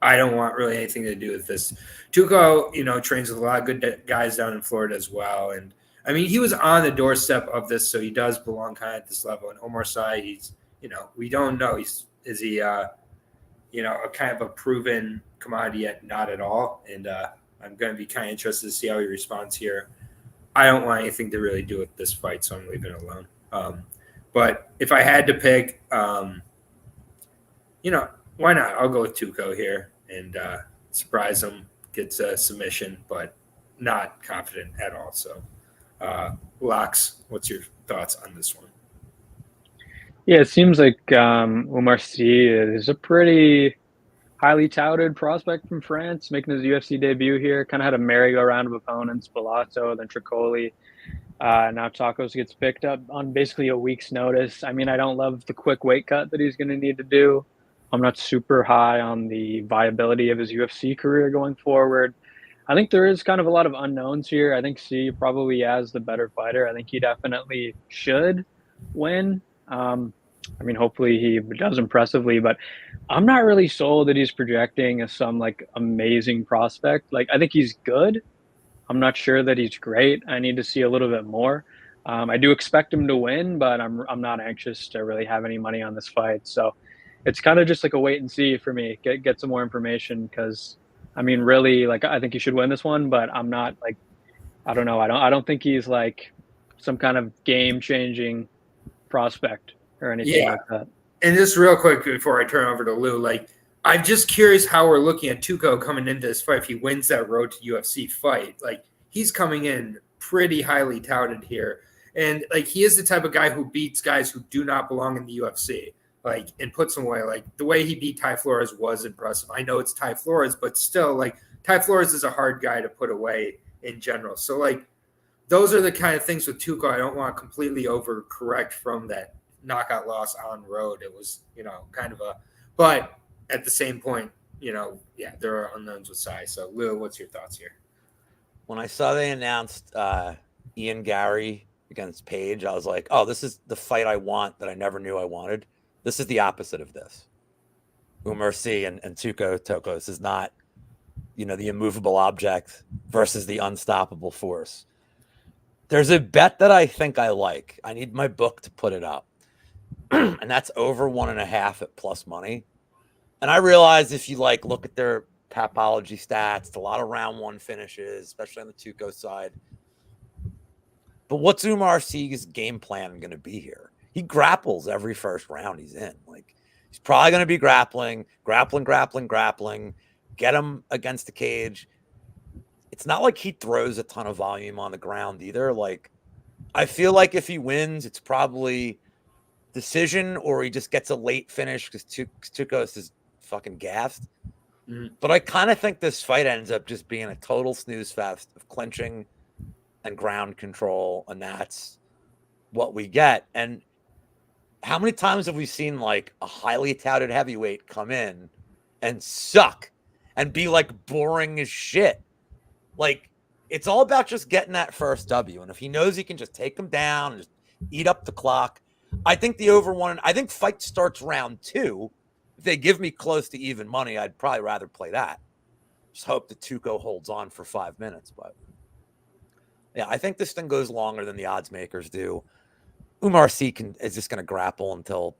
I don't want really anything to do with this. Tuco, trains with a lot of good guys down in Florida as well. And I mean, he was on the doorstep of this, so he does belong kind of at this level. And Omar Saia, he's, we don't know. Is he, a kind of a proven commodity yet? Not at all. And I'm going to be kind of interested to see how he responds here. I don't want anything to really do with this fight, so I'm leaving it alone. But if I had to pick, why not? I'll go with Tuco here and surprise him, gets a submission, but not confident at all. So, Locks, what's your thoughts on this one? Yeah, it seems like Omar Saia is a pretty highly touted prospect from France, making his UFC debut here. Kind of had a merry-go-round of opponents, Bellato, then Tricoli. Now Tacos gets picked up on basically a week's notice. I mean, I don't love the quick weight cut that he's going to need to do. I'm not super high on the viability of his UFC career going forward. I think there is kind of a lot of unknowns here. I think C probably as the better fighter. I think he definitely should win. Hopefully he does impressively, but I'm not really sold that he's projecting as some amazing prospect. I think he's good. I'm not sure that he's great. I need to see a little bit more. I do expect him to win, but I'm not anxious to really have any money on this fight. So it's kind of just a wait and see for me. Get some more information because, really, I think he should win this one, but I'm not I don't know. I don't think he's some kind of game-changing prospect or anything like that. And just real quick before I turn over to Lou, I'm just curious how we're looking at Tuco coming into this fight. If he wins that road to UFC fight, he's coming in pretty highly touted here. And he is the type of guy who beats guys who do not belong in the UFC, and puts them away. The way he beat Ty Flores was impressive. I know it's Ty Flores, but still, Ty Flores is a hard guy to put away in general. So, those are the kind of things with Tuco I don't want to completely overcorrect from that knockout loss on road. It was, kind of but at the same point, there are unknowns with Saia. So, Lou, what's your thoughts here? When I saw they announced Ian Gary against Page, I was like, oh, this is the fight I want that I never knew I wanted. This is the opposite of this. Omar Saia and Tuco Tokos is not, the immovable object versus the unstoppable force. There's a bet that I think I like. I need my book to put it up. And that's over 1.5 at plus money. And I realize if you look at their Tapology stats, it's a lot of round 1 finishes, especially on the Tuco side. But what's Omar Saia's game plan going to be here? He grapples every first round he's in. He's probably going to be grappling, get him against the cage. It's not like he throws a ton of volume on the ground either. I feel like if he wins, it's probably decision or he just gets a late finish because Tuco is fucking gassed. Mhm. But I kind of think this fight ends up just being a total snooze fest of clinching and ground control, and that's what we get. And how many times have we seen like a highly touted heavyweight come in and suck and be like boring as shit? Like, it's all about just getting that first W. And if he knows he can just take them down and just eat up the clock, I think the over one, I think fight starts round 2. If they give me close to even money, I'd probably rather play that. Just hope the Tuco holds on for 5 minutes. But yeah, I think this thing goes longer than the odds makers do. Umar C is just going to grapple until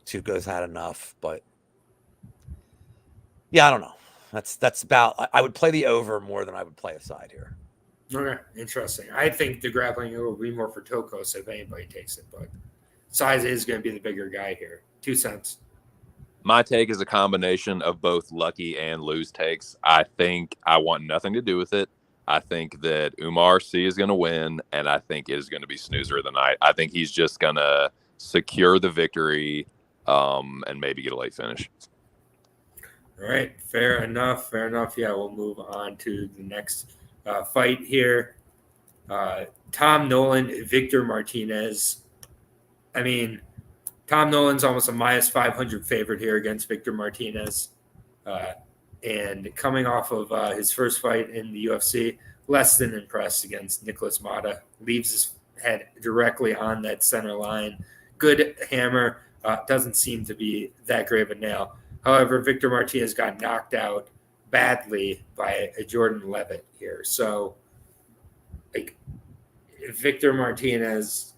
Tuco's had enough. But yeah, I don't know. That's about. I would play the over more than I would play a side here. Okay, interesting. I think the grappling will be more for Tokos if anybody takes it, but size is going to be the bigger guy here. 2 cents. My take is a combination of both lucky and loose takes. I think I want nothing to do with it. I think that Umar C is going to win, and I think it is going to be snoozer of the night. I think he's just going to secure the victory and maybe get a late finish. All right, fair enough. Fair enough. Yeah, we'll move on to the next fight here. Tom Nolan, Victor Martinez. I mean, Tom Nolan's almost a minus 500 favorite here against Victor Martinez. And coming off of his first fight in the UFC, less than impressed against Nicholas Mata. Leaves his head directly on that center line. Good hammer. Doesn't seem to be that great of a nail. However, Victor Martinez got knocked out badly by a Jordan Levitt here. So, like, Victor Martinez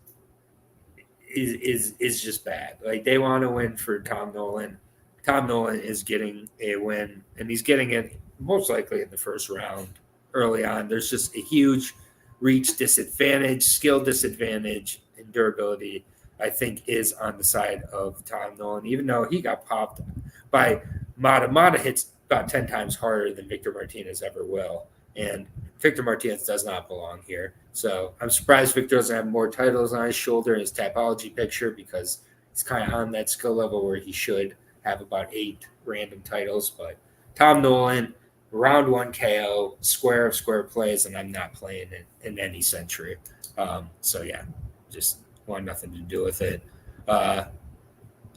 is just bad. Like, they want to win for Tom Nolan. Tom Nolan is getting a win, and he's getting it most likely in the first round early on. There's just a huge reach disadvantage, skill disadvantage, and durability, I think, is on the side of Tom Nolan, even though he got popped by Mata. Mata hits about 10 times harder than Victor Martinez ever will. And Victor Martinez does not belong here. So I'm surprised Victor doesn't have more titles on his shoulder in his Tapology picture, because he's kind of on that skill level where he should have about 8 random titles. But Tom Nolan, round 1 KO, square of square plays, and I'm not playing it in any century. So yeah, just want nothing to do with it. I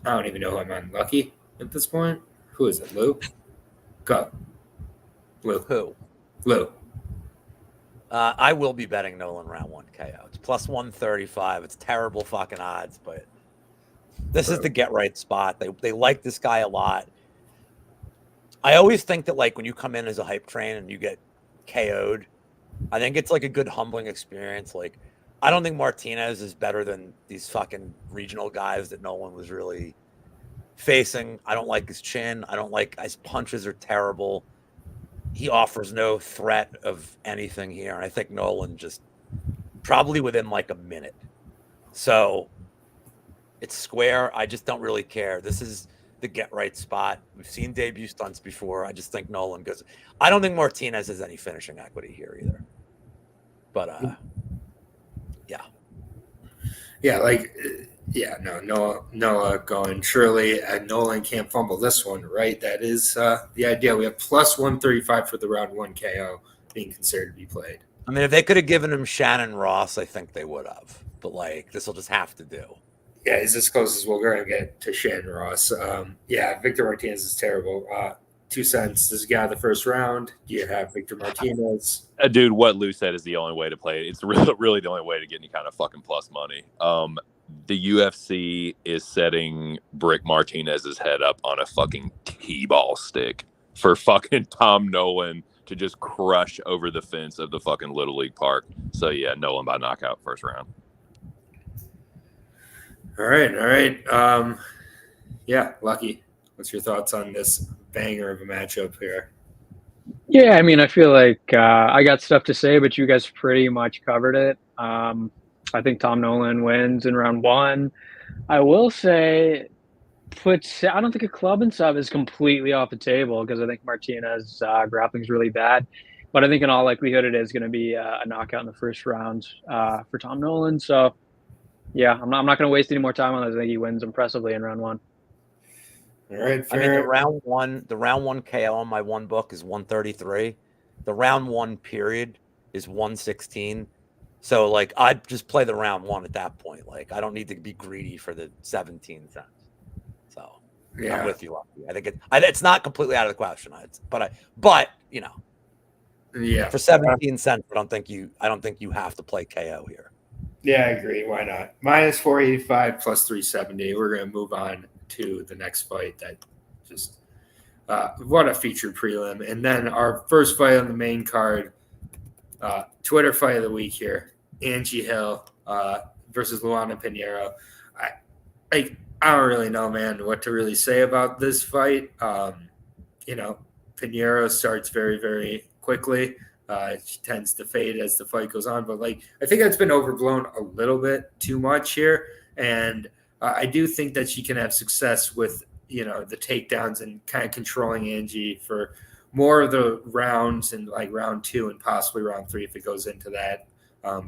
don't even know who I'm on. Lucky at this point. Who is it? Lou? Go. Lou. Who? Lou. I will be betting Nolan round 1 KO. It's plus 135. It's terrible fucking odds, but this is the get right spot. They like this guy a lot. I always think that, like, when you come in as a hype train and you get KO'd, I think it's like a good humbling experience. Like, I don't think Martinez is better than these fucking regional guys that Nolan was really facing. I don't like his chin. I don't like his punches are terrible. He offers no threat of anything here. And I think Nolan just probably within like a minute. So it's square. I just don't really care. This is the get right spot. We've seen debut stunts before. I just think Nolan goes. I don't think Martinez has any finishing equity here either. But Noah going, surely Nolan can't fumble this one, right? That is the idea. We have plus 135 for the round 1 KO being considered to be played. I mean, if they could have given him Shannon Ross, I think they would have. But, like, this will just have to do. Yeah, it's as close as we're going to get to Shannon Ross. Victor Martinez is terrible. 2 cents. This guy the first round. Do you have Victor Martinez? Dude, what Lou said is the only way to play it. It's really the only way to get any kind of fucking plus money. The UFC is setting Brick Martinez's head up on a fucking T-ball stick for fucking Tom Nolan to just crush over the fence of the fucking Little League park. So, yeah, Nolan by knockout first round. All right. Lucky. What's your thoughts on this banger of a matchup here? Yeah, I mean, I feel like I got stuff to say, but you guys pretty much covered it. I think Tom Nolan wins in round 1. I will say, I don't think a club and sub is completely off the table, because I think Martinez grappling is really bad. But I think in all likelihood it is going to be a knockout in the first round for Tom Nolan. So Yeah, I'm not going to waste any more time on this. I think he wins impressively in round 1. All right, I mean, fair. the round one KO on my one book is 133. The round one period is 116. So like I'd just play the round one at that point. Like I don't need to be greedy for the 17 cents. So I'm with you. I think it's not completely out of the question. But you know, yeah, for 17 cents, I don't think you have to play KO here. Yeah, I agree. Why not? Minus 485 plus 370. We're going to move on to the next fight that just what a featured prelim. And then our first fight on the main card, Twitter fight of the week here, Angie Hill versus Luana Pinheiro. I don't really know, man, what to really say about this fight. Pinheiro starts very, very quickly. She tends to fade as the fight goes on, but I think that's been overblown a little bit too much here. And I do think that she can have success with, the takedowns and kind of controlling Angie for more of the rounds and round 2 and possibly round 3 if it goes into that.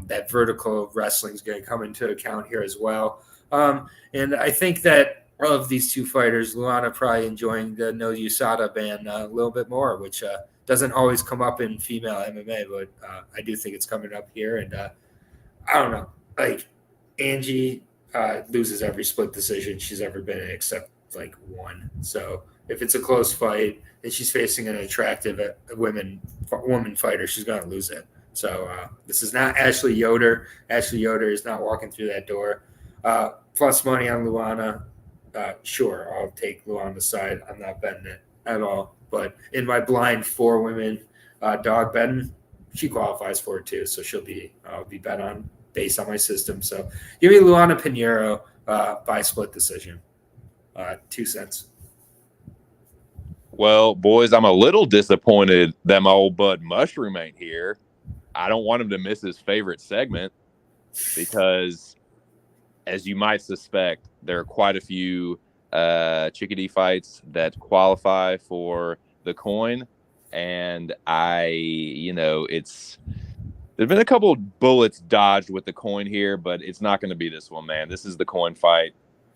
That vertical wrestling is going to come into account here as well. And I think that of these two fighters, Luana probably enjoying the no USADA ban a little bit more, which doesn't always come up in female MMA, but I do think it's coming up here. And I don't know, Angie loses every split decision she's ever been in except one. So if it's a close fight and she's facing an attractive woman fighter, she's going to lose it. So this is not Ashley Yoder. Ashley Yoder is not walking through that door. Plus money on Luana. Sure, I'll take Luana's side. I'm not betting it at all. But in my blind 4 women dog betting, she qualifies for it too. So she'll be bet on based on my system. So give me Luana Pinheiro by split decision. 2 cents. Well, boys, I'm a little disappointed that my old bud Mushroom ain't here. I don't want him to miss his favorite segment because, as you might suspect, there are quite a few chickadee fights that qualify for the coin. And there's been a couple bullets dodged with the coin here, but it's not going to be this one, man. This is the coin fight.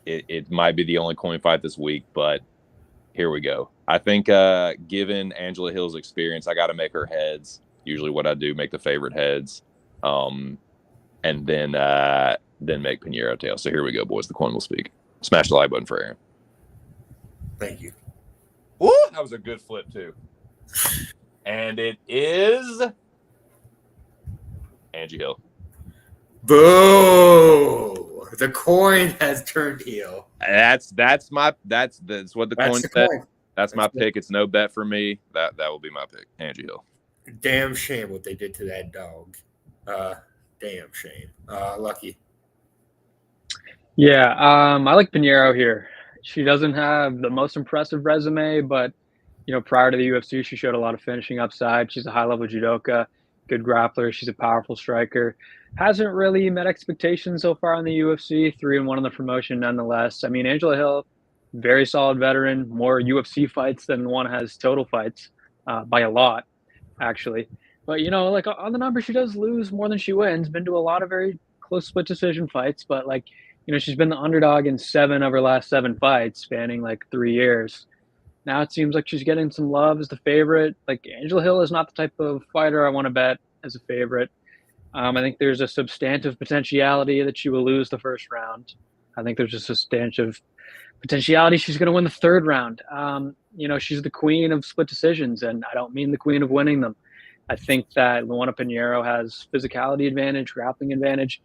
It might be the only coin fight this week, but here we go. I think given Angela Hill's experience, I got to make her heads. Usually what I do, make the favorite heads. And then make Pinheiro tail. So here we go, boys. The coin will speak. Smash the like button for Aaron. Thank you. Woo! That was a good flip, too. And it is Angie Hill. Boo! The coin has turned heel. That's what the coin said. That's my pick. It's no bet for me. That will be my pick. Angie Hill. Damn shame what they did to that dog. Damn shame. Lucky. Yeah, I like Pinheiro here. She doesn't have the most impressive resume, but prior to the UFC, she showed a lot of finishing upside. She's a high-level judoka, good grappler. She's a powerful striker. Hasn't really met expectations so far in the UFC. 3-1 in the promotion, nonetheless. I mean, Angela Hill, very solid veteran. More UFC fights than one has total fights by a lot, actually. But on the numbers, she does lose more than she wins. Been to a lot of very close split decision fights, but she's been the underdog in 7 of her last 7 fights, spanning 3 years. Now it seems like she's getting some love as the favorite. Angela Hill is not the type of fighter I want to bet as a favorite. I think there's a substantive potentiality that she will lose the first round. I think there's a substantive potentiality she's going to win the 3rd round. She's the queen of split decisions, and I don't mean the queen of winning them. I think that Luana Pinheiro has physicality advantage, grappling advantage,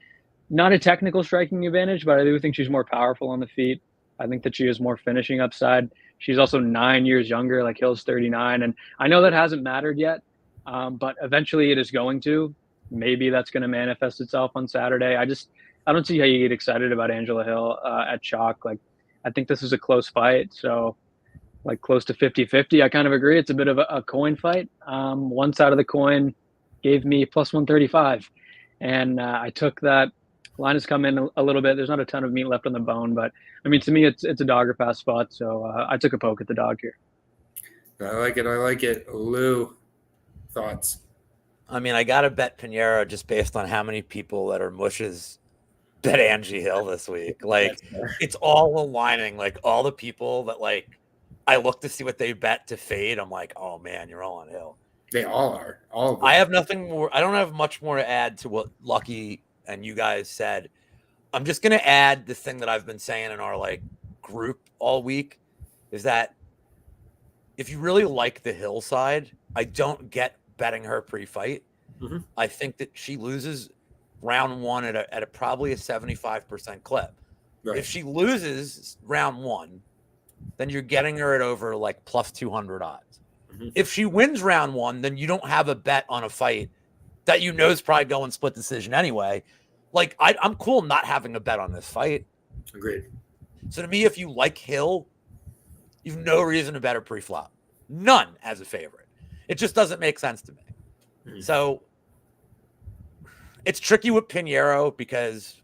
not a technical striking advantage, but I do think she's more powerful on the feet. I think that she has more finishing upside. She's also 9 years younger, Hill's 39. And I know that hasn't mattered yet, but eventually it is going to. Maybe that's going to manifest itself on Saturday. I don't see how you get excited about Angela Hill at chalk. I think this is a close fight. So close to 50-50. I kind of agree. It's a bit of a coin fight. One side of the coin gave me plus 135. And I took that. Line has come in a little bit. There's not a ton of meat left on the bone, but I mean, to me, it's a dog or pass spot. So I took a poke at the dog here. I like it. Lou, thoughts? I mean, I got to bet Pinheiro just based on how many people that are mushes bet Angie Hill this week. Like, it's all aligning. Like, all the people that, like, I look to see what they bet to fade. I'm like, oh, man, you're all on Hill. They all are. All of them. I have nothing more. I don't have much more to add to what Lucky and you guys said. I'm just going to add the thing that I've been saying in our, like, group all week is that if you really like the Hill side, I don't get betting her pre-fight. Mm-hmm. I think that she loses round one at a probably a 75% clip. Right. If she loses round one, then you're getting her at over like plus 200 odds. Mm-hmm. If she wins round one, then you don't have a bet on a fight that you know is probably going split decision anyway. Like, I'm cool not having a bet on this fight. Agreed. So to me, if you like Hill, you've no reason to bet her pre-flop. None as a favorite. It just doesn't make sense to me. Mm-hmm. So it's tricky with Pinheiro because,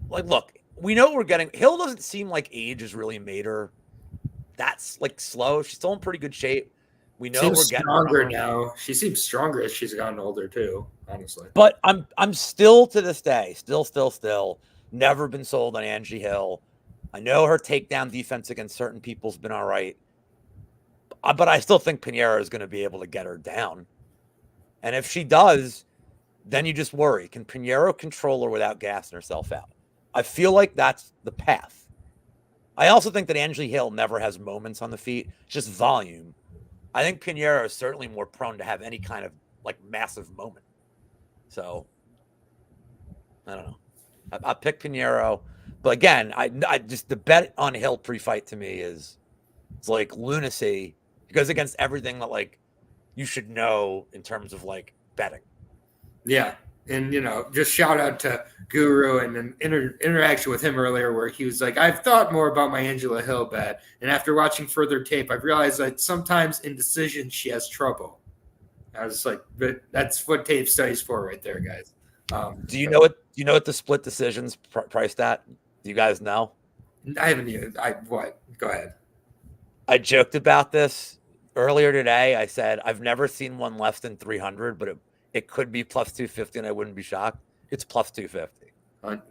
like, look, we know we're getting – Hill doesn't seem like age has really made her that's, like, slow. She's still in pretty good shape. We know we're getting stronger now. She seems stronger as she's gotten older too, honestly. But I'm still to this day, still never been sold on Angie Hill. I know her takedown defense against certain people's been all right. But I still think Pinheiro is going to be able to get her down. And if she does, then you just worry. Can Pinheiro control her without gassing herself out? I feel like that's the path. I also think that Angie Hill never has moments on the feet, just volume. I think Pinheiro is certainly more prone to have any kind of, like, massive moment. So, I don't know. I pick Pinheiro. But again, I just, the bet on Hill pre-fight to me it's like lunacy. It goes against everything that, like, you should know in terms of, like, betting. Yeah. And, you know, just shout out to Guru and an interaction with him earlier where he was like, I've thought more about my Angela Hill bet. And after watching further tape, I've realized that sometimes in decisions she has trouble. I was like, but that's what tape studies for right there, guys. Do you know what the split decisions priced at? Do you guys know? I haven't even. What? Go ahead. I joked about this earlier today. I said I've never seen one less than 300, but it could be plus 250, and I wouldn't be shocked. It's plus 250.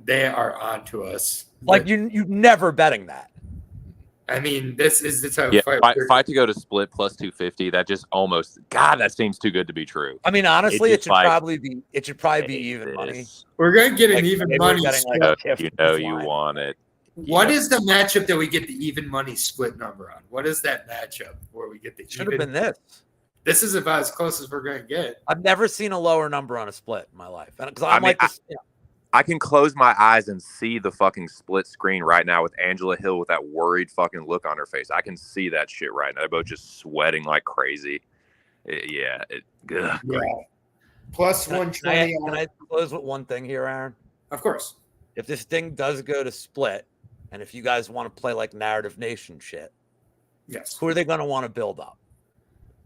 They are on to us. Like, you never betting that. I mean, this is the type of fight to go to split plus 250. That just almost, God, that seems too good to be true. I mean, honestly, it should probably be even money. We're gonna get an even money. You know you want it. What is the matchup that we get the even money split number on? What is that matchup where we get the? Should have been this. This is about as close as we're going to get. I've never seen a lower number on a split in my life. Because I can close my eyes and see the fucking split screen right now with Angela Hill with that worried fucking look on her face. I can see that shit right now. They're both just sweating like crazy. Yeah. Plus 120. Can I close with one thing here, Aaron? Of course. If this thing does go to split, and if you guys want to play like Narrative Nation shit, yes, who are they going to want to build up?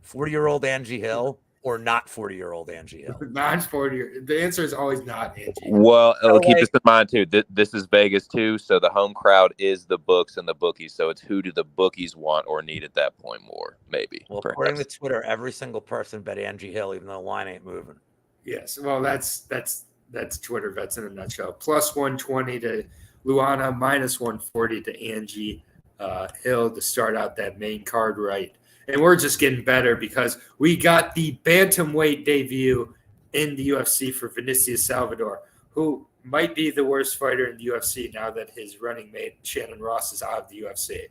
40-year-old Angie Hill or not 40-year-old Angie Hill? Not 40. The answer is always not Angie. Well, keep this in mind too. This is Vegas too, so the home crowd is the books and the bookies. So it's who do the bookies want or need at that point more? Maybe. Well, according to Twitter, every single person bet Angie Hill, even though the line ain't moving. Yes. Well, that's Twitter bets in a nutshell. Plus 120 to Lana, minus 140 to Angie Hill to start out that main card right. And we're just getting better because we got the bantamweight debut in the UFC for Vinicius Salvador, who might be the worst fighter in the UFC now that his running mate Shannon Ross is out of the UFC.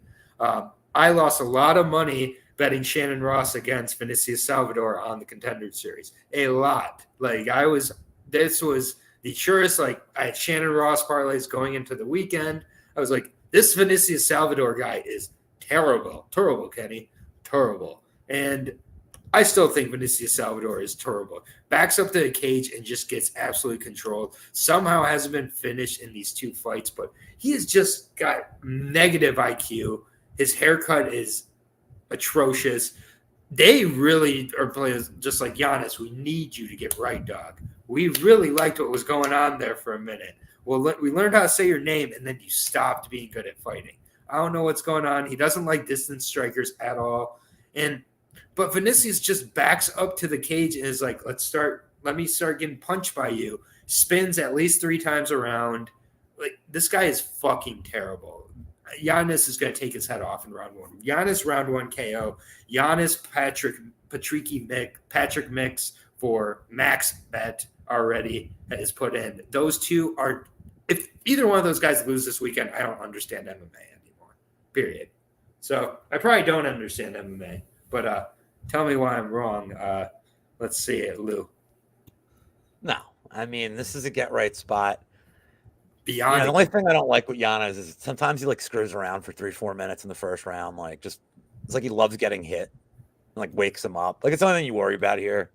I lost a lot of money betting Shannon Ross against Vinicius Salvador on the Contender Series. A lot. This was the surest. Like, I had Shannon Ross parlays going into the weekend. I was like, this Vinicius Salvador guy is terrible. Terrible, Kenny. Terrible. And I still think Vinicius Salvador is terrible. Backs up to the cage and just gets absolutely controlled. Somehow hasn't been finished in these two fights, but he has just got negative IQ. His haircut is atrocious. They really are playing just like Giannis. We need you to get right, dog. We really liked what was going on there for a minute. Well, we learned how to say your name, and then you stopped being good at fighting. I don't know what's going on. He doesn't like distance strikers at all. But Vinicius just backs up to the cage and is like, let me start getting punched by you. spins at least 3 times around. Like, this guy is fucking terrible. Giannis is going to take his head off in round 1. Giannis round 1 KO. Giannis Patrick Mix for max bet already is put in. Those two are, if either one of those guys lose this weekend, I don't understand MMA anymore. Period. So I probably don't understand MMA, but tell me why I'm wrong. Let's see it, Lou. No, I mean, this is a get right spot. Beyond the only thing I don't like with Giannis is sometimes he like screws around for 3-4 minutes in the first round. Like, just it's like he loves getting hit and like wakes him up. Like, it's the only thing you worry about here.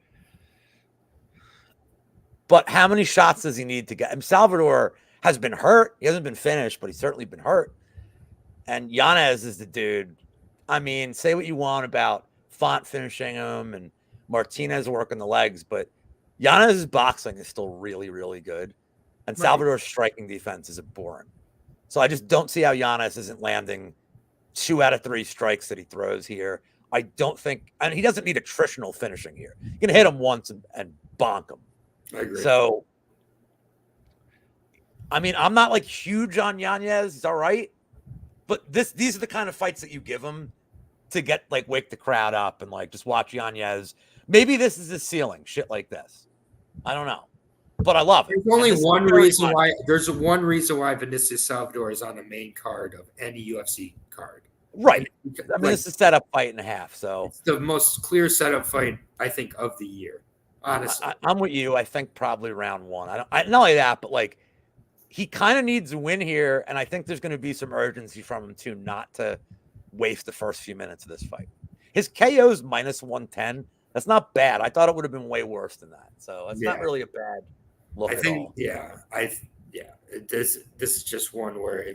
But how many shots does he need to get? And Salvador has been hurt. He hasn't been finished, but he's certainly been hurt. And Giannis is the dude. I mean, say what you want about Font finishing him and Martinez working the legs, but Giannis' boxing is still really, really good. And Salvador's striking defense is abhorrent. So I just don't see how Giannis isn't landing 2 out of 3 strikes that he throws here. I don't think, and he doesn't need attritional finishing here. You can hit him once and bonk him. I agree. So, I mean, I'm not like huge on Giannis. He's all right. But these are the kind of fights that you give him to get like wake the crowd up and like just watch Giannis. Maybe this is his ceiling, shit like this. I don't know. But I love it. There's only one reason why. There's one reason why Vanessa Salvador is on the main card of any UFC card. Right. I mean, this is set up fight and a half. So it's the most clear setup fight, I think, of the year. Honestly, I'm with you. I think probably round 1. Not only that, but like he kind of needs a win here, and I think there's going to be some urgency from him too, not to waste the first few minutes of this fight. His KO's minus 110. That's not bad. I thought it would have been way worse than that. So it's not really a bad look at all. This is just one where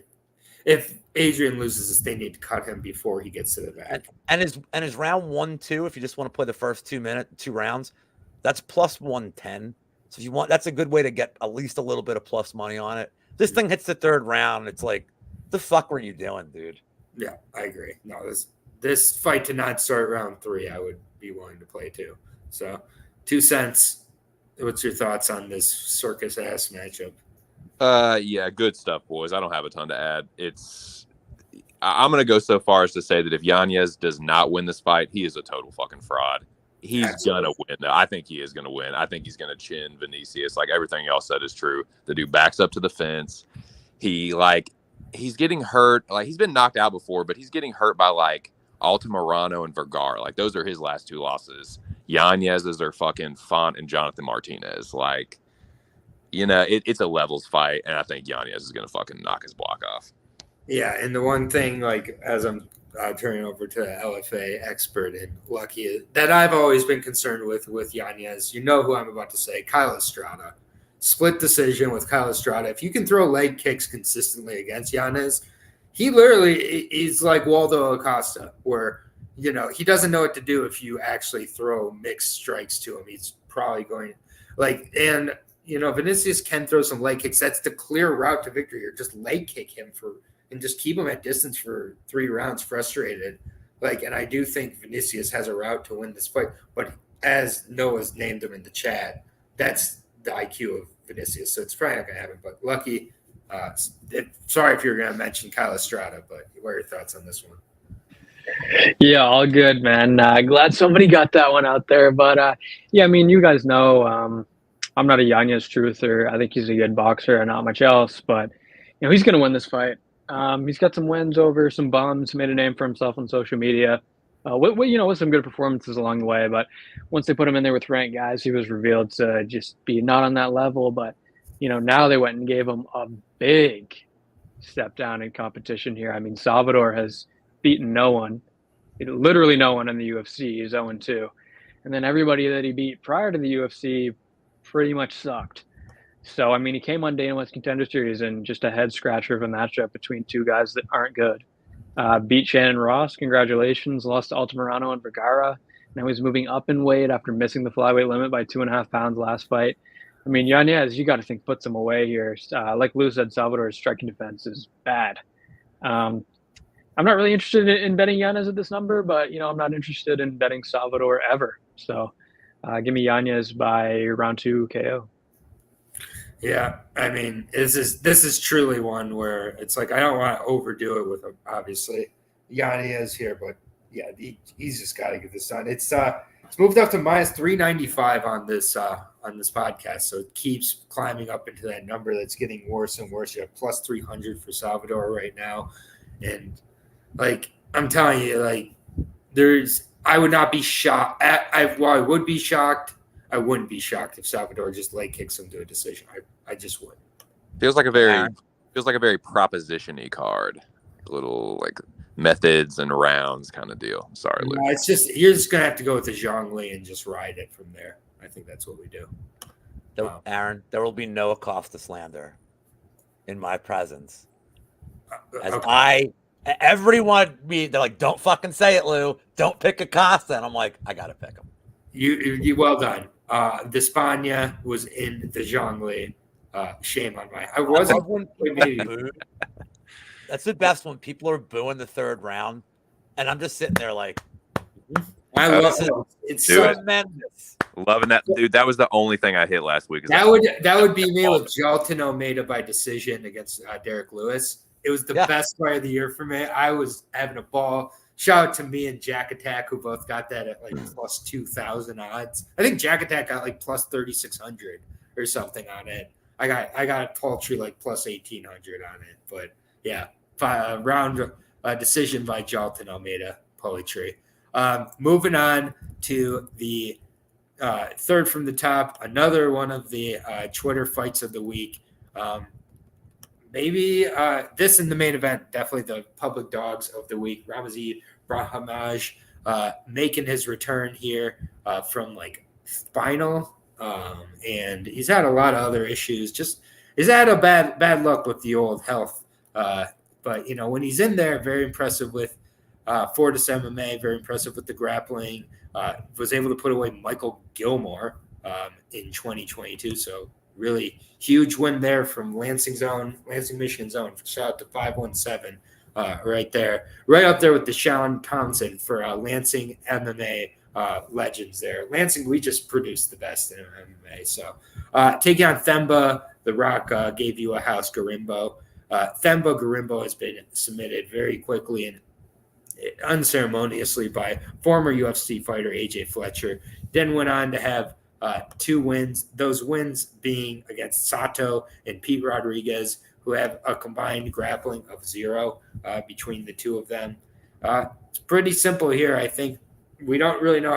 if Adrian loses this, they need to cut him before he gets to the back. And his round 1-2, if you just want to play the first 2 rounds, that's plus 110. So if you want, that's a good way to get at least a little bit of plus money on it. This thing hits the 3rd round, it's like, the fuck were you doing, dude? Yeah, I agree. No, this fight to not start round 3, I would be willing to play too. So 2 cents. What's your thoughts on this circus ass matchup? Yeah, good stuff, boys. I don't have a ton to add. I'm going to go so far as to say that if Giannis does not win this fight, he is a total fucking fraud. He's going to win. I think he is going to win. I think he's going to chin Vinicius. Like, everything y'all said is true. The dude backs up to the fence. He's getting hurt. Like, he's been knocked out before, but he's getting hurt by like Altamirano and Vergara. Like, those are his last 2 losses. Giannis is their fucking Font and Jonathan Martinez. Like, it's a levels fight, and I think Giannis is going to fucking knock his block off. Yeah, and the one thing, like, as I'm turning over to the LFA expert and Lucky, that I've always been concerned with Giannis, you know who I'm about to say, Kyle Estrada. Split decision with Kyle Estrada. If you can throw leg kicks consistently against Giannis, he's like Waldo Acosta, where he doesn't know what to do if you actually throw mixed strikes to him. He's probably going Vinicius can throw some leg kicks. That's the clear route to victory. Or just leg kick him and just keep him at distance for 3 rounds frustrated. And I do think Vinicius has a route to win this fight. But as Noah's named him in the chat, that's the IQ of Vinicius. So it's probably not going to happen. But Lucky, sorry if you're going to mention Kyle Estrada, but what are your thoughts on this one? Yeah, all good, man. Glad somebody got that one out there. But I mean, you guys know I'm not a Giannis truther. I think he's a good boxer and not much else. But he's going to win this fight. He's got some wins over some bums. Made a name for himself on social media. With some good performances along the way. But once they put him in there with ranked guys, he was revealed to just be not on that level. But now they went and gave him a big step down in competition here. I mean, Salvador has beaten no one, literally no one in the UFC. He's 0-2. And then everybody that he beat prior to the UFC pretty much sucked. So, I mean, he came on Dana White's Contender Series and just a head scratcher of a matchup between 2 guys that aren't good. Beat Shannon Ross, congratulations. Lost to Altamirano and Vergara. Now he's moving up in weight after missing the flyweight limit by 2.5 pounds last fight. I mean, Giannis, you got to think puts him away here. Like Lou said, Salvador's striking defense is bad. I'm not really interested in betting Giannis at this number, but, I'm not interested in betting Salvador ever. So give me Giannis by round 2 KO. Yeah, I mean, this is truly one where it's like I don't want to overdo it with him. Obviously, Yanni is here, but yeah, he's just got to get this done. It's moved up to minus 395 on this podcast, so it keeps climbing up into that number that's getting worse and worse. You have plus 300 for Salvador right now, and like I'm telling you, like I would not be shocked. I would be shocked. I wouldn't be shocked if Salvador just leg kicks him to a decision. I just would. Feels like a very proposition-y card. A little like methods and rounds kind of deal. Sorry, Luke. No, it's just you're just gonna have to go with the Zhongli and just ride it from there. I think that's what we do. Aaron, there will be no Acosta slander in my presence. As okay. They're like, don't fucking say it, Lou. Don't pick Acosta. And I'm like, I got to pick him. You well done. Despania was in the Zhongli. Shame on my. I wasn't. That's the best when people are booing the third round. And I'm just sitting there like, I love it. It's tremendous. Loving that, dude. That was the only thing I hit last week. That would be me with Jalton Almeida by decision against Derek Lewis. It was the best fight of the year for me. I was having a ball. Shout out to me and Jack Attack, who both got that at like plus 2,000 odds. I think Jack Attack got like plus 3,600 or something on it. I got a paltry like plus 1,800 on it. But yeah, round decision by Jalton Almeida, poetry. Moving on to the third from the top, another one of the Twitter fights of the week. Maybe this in the main event, definitely the public dogs of the week. Ramazan Brahimaj making his return here from like spinal, and he's had a lot of other issues. Just he's had a bad luck with the old health. But you know, when he's in there, very impressive with Fortis MMA, very impressive with the grappling. Was able to put away Michael Gilmore in 2022. So really huge win there from Lansing, Michigan zone. Shout out to 517 right there. Right up there with Deshaun Townsend for Lansing MMA legends there. Lansing, we just produced the best in MMA. So taking on Themba, The Rock gave you a house, Garimbo. Themba Garimbo has been submitted very quickly and unceremoniously by former UFC fighter AJ Fletcher. Then went on to have 2 wins, those wins being against Sato and Pete Rodriguez, who have a combined grappling of 0 between the two of them. It's pretty simple here. I think we don't really know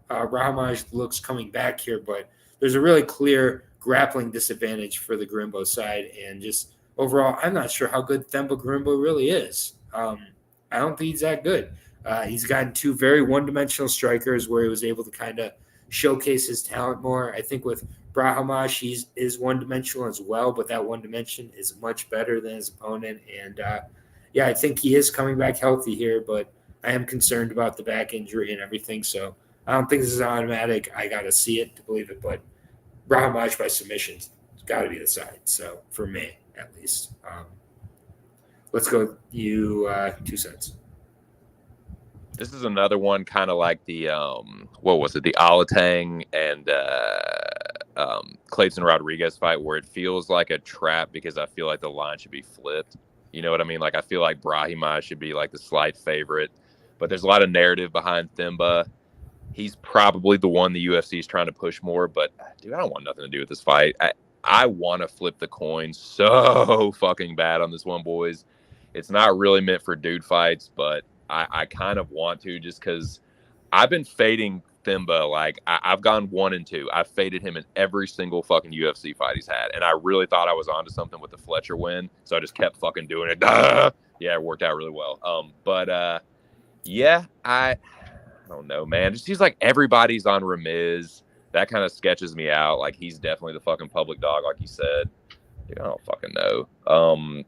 how Brahimaj looks coming back here, but there's a really clear grappling disadvantage for the Garimbo side. And just overall, I'm not sure how good Themba Garimbo really is. I don't think he's that good. He's gotten 2 very one-dimensional strikers where he was able to kind of showcase his talent more. I think with Brahimaj, he is one-dimensional as well, but that one dimension is much better than his opponent. And I think he is coming back healthy here, but I am concerned about the back injury and everything. So I don't think this is automatic. I got to see it to believe it, but Brahimaj by submissions has got to be the side. So for me, at least. Let's go you 2 cents. This is another one kind of like the what was it? The Alatang and Clayton Rodriguez fight where it feels like a trap because I feel like the line should be flipped. You know what I mean? Like I feel like Brahimaj should be like the slight favorite, but there's a lot of narrative behind Themba. He's probably the one the UFC is trying to push more, but dude, I don't want nothing to do with this fight. I want to flip the coin so fucking bad on this one, boys. It's not really meant for dude fights, but I kind of want to just because I've been fading Themba. Like I've gone 1 and 2. I've faded him in every single fucking UFC fight he's had. And I really thought I was onto something with the Fletcher win. So I just kept fucking doing it. Yeah, it worked out really well. I don't know, man. Just seems like everybody's on Ramiz. That kind of sketches me out. Like he's definitely the fucking public dog, like you said. Dude, I don't fucking know.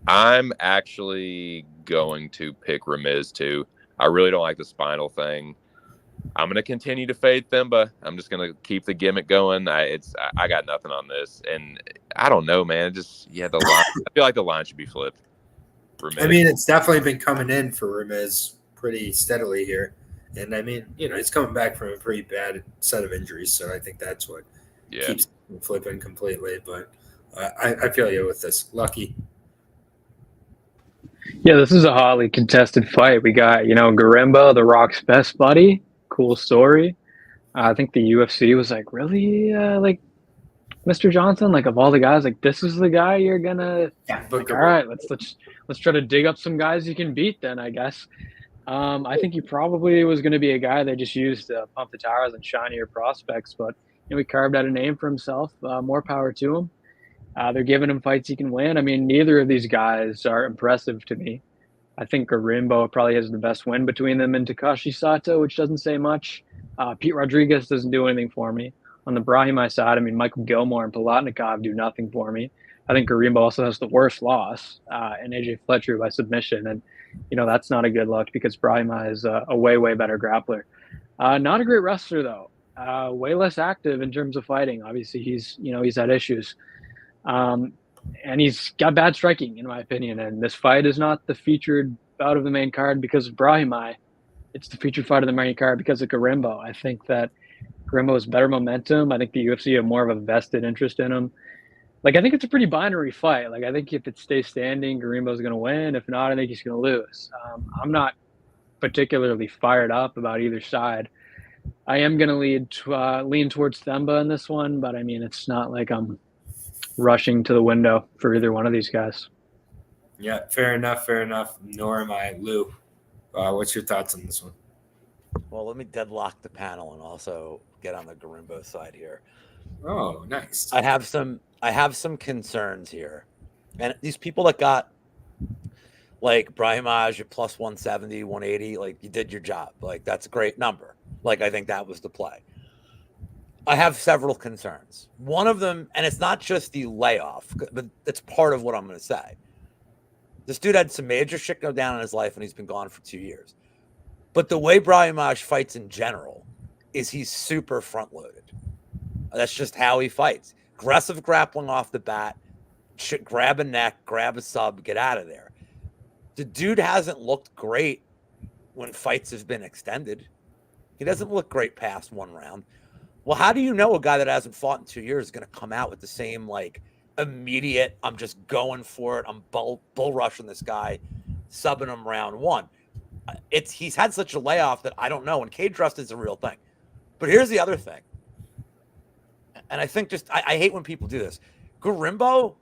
I'm actually going to pick Ramiz too. I really don't like the spinal thing. I'm going to continue to fade Themba. I'm just going to keep the gimmick going. I got nothing on this. And I don't know, man. The line. I feel like the line should be flipped. Ramiz. I mean, it's definitely been coming in for Ramiz pretty steadily here. And I mean, you know, he's coming back from a pretty bad set of injuries. So I think that's what keeps flipping completely. But I feel you with this. Lucky. Yeah, this is a hotly contested fight. We got, Garimbo, The Rock's best buddy. Cool story. I think the UFC was like, really? Like, Mr. Johnson, like, of all the guys, like, this is the guy you're gonna, But all right, let's try to dig up some guys you can beat then, I guess. I think he probably was going to be a guy they just used to pump the tires and shinier prospects, but he carved out a name for himself. More power to him. They're giving him fights he can win. I mean, neither of these guys are impressive to me. I think Garimbo probably has the best win between them and Takashi Sato, which doesn't say much. Pete Rodriguez doesn't do anything for me. On the Brahimaj side, I mean, Michael Gilmore and Palatnikov do nothing for me. I think Garimbo also has the worst loss in AJ Fletcher by submission, and that's not a good look because Brahimaj is a way, way better grappler. Not a great wrestler though. Way less active in terms of fighting. Obviously, he's had issues. And he's got bad striking, in my opinion. And this fight is not the featured bout of the main card because of Brahimaj. It's the featured fight of the main card because of Garimbo. I think that Garimbo has better momentum. I think the UFC have more of a vested interest in him. Like, I think it's a pretty binary fight. Like, I think if it stays standing, Garimbo's going to win. If not, I think he's going to lose. I'm not particularly fired up about either side. I am going to lean towards Themba in this one, but I mean, it's not like I'm rushing to the window for either one of these guys. Yeah, fair enough. Nor am I. Lou, what's your thoughts on this one? Well, let me deadlock the panel and also get on the Garimbo side here. Oh, nice. I have some concerns here. And these people that got like Brahimaj at plus 170, 180, like, you did your job. Like, that's a great number. Like, I think that was the play. I have several concerns. One of them, and it's not just the layoff, but it's part of what I'm going to say. This dude had some major shit go down in his life, and he's been gone for 2 years. But the way Brahimaj fights in general is he's super front-loaded. That's just how he fights. Aggressive grappling off the bat, grab a neck, grab a sub, get out of there. The dude hasn't looked great when fights have been extended. He doesn't look great past one round. Well, how do you know a guy that hasn't fought in 2 years is going to come out with the same, like, immediate, I'm just going for it, I'm bull rushing this guy, subbing him round one? He's had such a layoff that I don't know, and cage rust is a real thing. But here's the other thing, and I think I hate when people do this. Garimbo,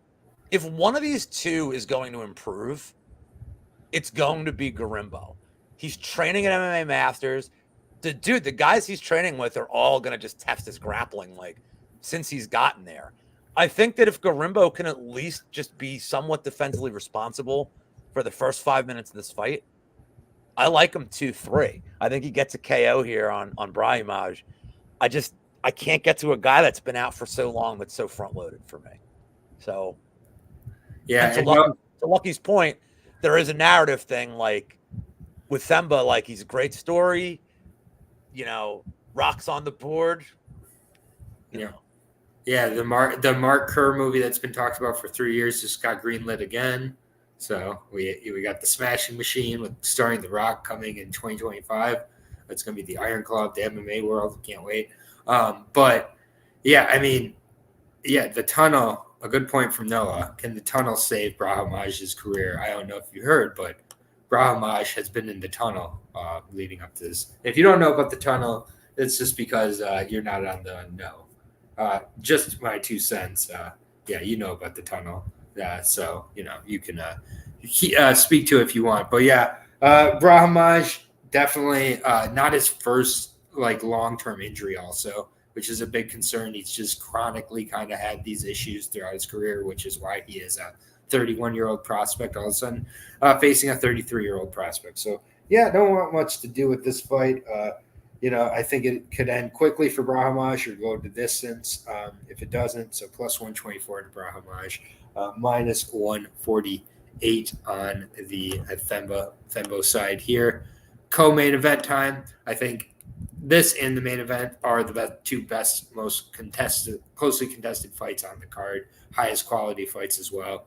if one of these two is going to improve, it's going to be Garimbo. He's training at MMA Masters. The guys he's training with are all going to just test his grappling, like, since he's gotten there. I think that if Garimbo can at least just be somewhat defensively responsible for the first 5 minutes of this fight, I like him 2-3. I think he gets a KO here on Brahimaj. I can't get to a guy that's been out for so long that's so front-loaded for me. So, yeah, to Lucky's point, there is a narrative thing, like, with Themba, like, he's a great story, rocks on the board. Yeah, the Mark Kerr movie that's been talked about for 3 years just got greenlit again. So we got the Smashing Machine with starring The Rock coming in 2025. It's going to be the Iron Claw of the MMA world. Can't wait. But yeah, I mean, the tunnel. A good point from Noah. Can the tunnel save Brahimaj's career? I don't know if you heard, but Brahimaj has been in the tunnel leading up to this. If you don't know about the tunnel, it's just because you're not on the know. Just my 2 cents. You know about the tunnel. So, you can speak to it if you want. But yeah, Brahimaj, definitely not his first long-term injury also, which is a big concern. He's just chronically kind of had these issues throughout his career, which is why he is a 31-year-old prospect all of a sudden facing a 33-year-old prospect. So, don't want much to do with this fight. I think it could end quickly for Brahimaj or go to distance. If it doesn't, so plus 124 to Brahimaj, minus 148 on the Themba side here. Co-main event time. I think this and the main event are the two best, most closely contested fights on the card. Highest quality fights as well.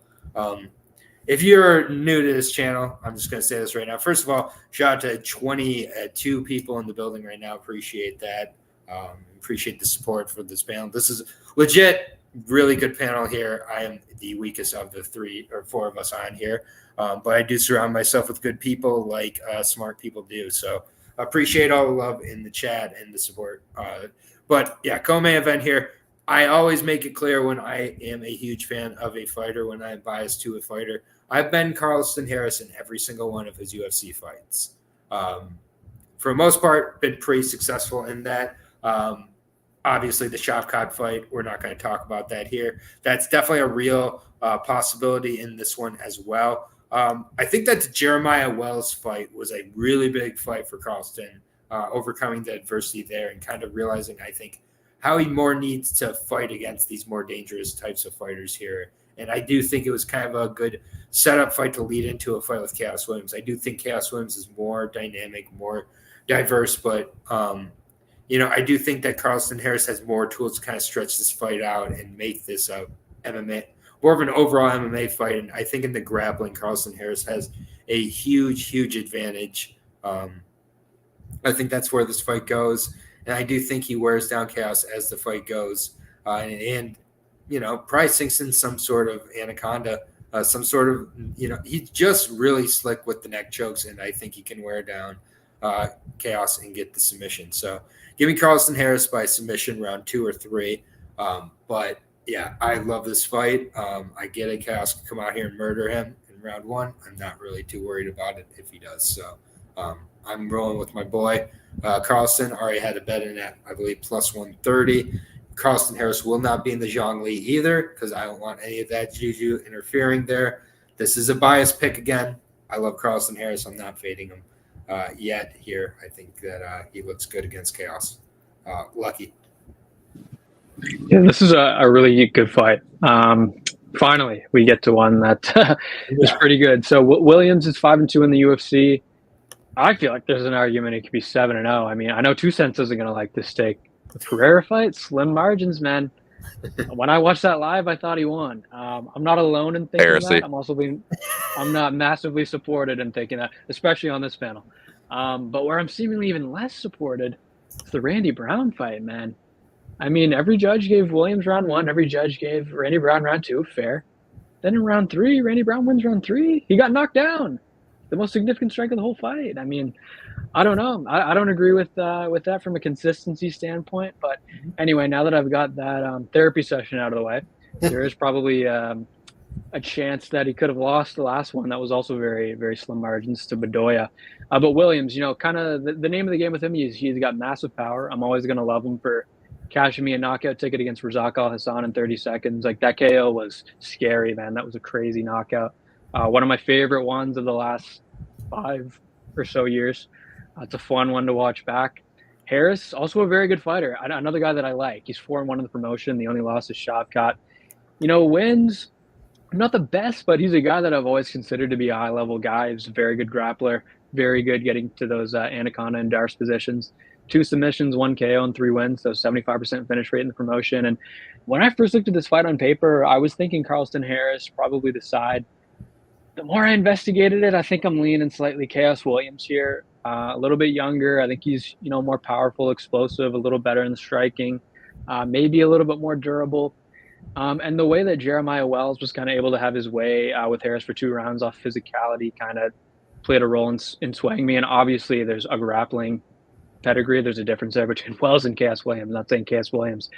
If you're new to this channel, I'm just going to say this right now. First of all, shout out to 22 people in the building right now. Appreciate that. appreciate the support for this panel. This is legit, really good panel here. I am the weakest of the 3 or 4 of us on here, but I do surround myself with good people like smart people do. So appreciate all the love in the chat and the support. But yeah, co-main event here. I always make it clear when I am a huge fan of a fighter, when I'm biased to a fighter. I've been Carlston Harris in every single one of his UFC fights. For the most part, been pretty successful in that. Obviously, the Shavkat fight, we're not going to talk about that here. That's definitely a real possibility in this one as well. I think that the Jeremiah Wells fight was a really big fight for Carlston, overcoming the adversity there and kind of realizing, I think, how he more needs to fight against these more dangerous types of fighters here. And I do think it was kind of a good setup fight to lead into a fight with Chaos Williams. I do think Chaos Williams is more dynamic, more diverse, but I do think that Carlston Harris has more tools to kind of stretch this fight out and make this a MMA, more of an overall MMA fight. And I think in the grappling, Carlston Harris has a huge advantage. I think that's where this fight goes. And I do think he wears down Chaos as the fight goes. And probably sinks in some sort of anaconda, some sort of, he's just really slick with the neck chokes. And I think he can wear down Chaos and get the submission. So give me Carlston Harris by submission round 2 or 3. But yeah, I love this fight. I get it. Chaos can come out here and murder him in round 1. I'm not really too worried about it if he does. So I'm rolling with my boy. Carlston already had a bet in at, I believe, plus 130. Carlston Harris will not be in the Zhang Li either because I don't want any of that juju interfering there. This is a biased pick again. I love Carlston Harris. I'm not fading him yet here. I think that he looks good against Chaos. Lucky. Yeah, this is a really good fight. Finally, we get to one that is pretty good. So Williams is 5-2 in the UFC. I feel like there's an argument it could be 7-0. I mean, I know 2 Cents isn't going to like this take. The Pereira fight, slim margins, man. When I watched that live, I thought he won. I'm not alone in thinking that. I'm not massively supported in thinking that, especially on this panel. But where I'm seemingly even less supported is the Randy Brown fight, man. I mean, every judge gave Williams round 1. Every judge gave Randy Brown round 2. Fair. Then in round 3, Randy Brown wins round 3. He got knocked down. The most significant strike of the whole fight. I mean, I don't know. I don't agree with that from a consistency standpoint. But anyway, now that I've got that therapy session out of the way, there is probably a chance that he could have lost the last one. That was also very, very slim margins to Bedoya. But Williams, kind of the name of the game with him, he's got massive power. I'm always going to love him for cashing me a knockout ticket against Razak Al Hassan in 30 seconds. Like, that KO was scary, man. That was a crazy knockout. One of my favorite ones of the last 5 or so years. It's a fun one to watch back. Harris, also a very good fighter. Another guy that I like. He's 4-1 in the promotion. The only loss is Shavkat. Wins, not the best, but he's a guy that I've always considered to be a high-level guy. He's a very good grappler, very good getting to those anaconda and Darce positions. 2 submissions, 1 KO, and 3 wins, so 75% finish rate in the promotion. And when I first looked at this fight on paper, I was thinking Carlston Harris, probably the side. The more I investigated it, I think I'm leaning slightly Chaos Williams here. A little bit younger. I think he's, more powerful, explosive, a little better in the striking, maybe a little bit more durable. And the way that Jeremiah Wells was kind of able to have his way with Harris for 2 rounds off physicality kind of played a role in swaying me. And obviously there's a grappling pedigree. There's a difference there between Wells and Chaos Williams. I'm not saying Chaos Williams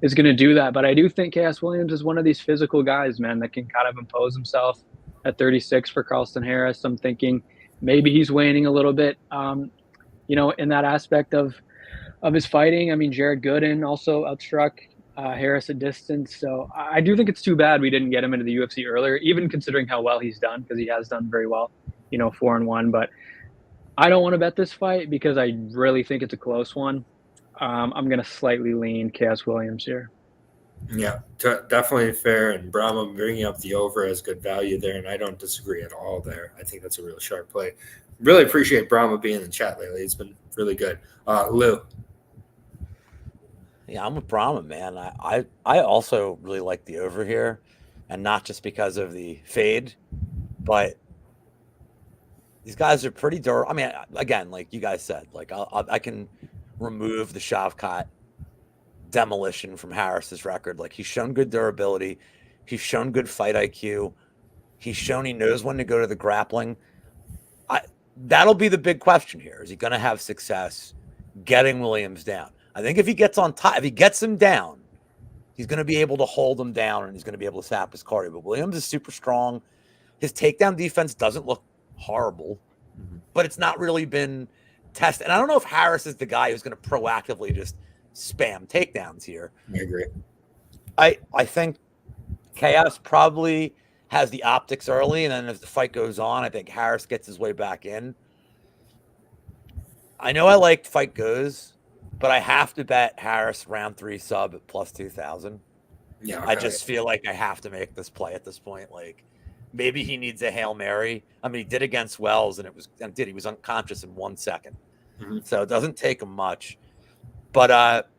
is going to do that, but I do think Chaos Williams is one of these physical guys, man, that can kind of impose himself at 36 for Carlston Harris. I'm thinking maybe he's waning a little bit, in that aspect of his fighting. I mean, Jared Gooden also outstruck Harris at distance. So I do think it's too bad we didn't get him into the UFC earlier, even considering how well he's done, because he has done very well, 4-1. But I don't want to bet this fight because I really think it's a close one. I'm going to slightly lean Chaos Williams here. Yeah, definitely fair. And Brahma bringing up the over as good value there, and I don't disagree at all there. I think that's a real sharp play. Really appreciate Brahma being in the chat lately. It's been really good. Lou. Yeah, I'm with Brahma, man. I also really like the over here, and not just because of the fade, but these guys are pretty durable. I mean, again, like you guys said, like I can remove the Shavkat demolition from Harris's record. Like, he's shown good durability. He's shown good fight IQ. He's shown he knows when to go to the grappling. That'll be the big question here. Is he going to have success getting Williams down? I think if he gets on top, if he gets him down, he's going to be able to hold him down and he's going to be able to sap his cardio. But Williams is super strong. His takedown defense doesn't look horrible, but it's not really been tested. And I don't know if Harris is the guy who's going to proactively just spam takedowns here. I agree. I think Chaos probably has the optics early, and then as the fight goes on, I think Harris gets his way back in. I know I like fight goes, but I have to bet Harris round 3 sub at plus 2,000. Yeah, I just feel like I have to make this play at this point. Like, maybe he needs a Hail Mary. I mean, he did against Wells, and he was unconscious in 1 second. So it doesn't take him much. But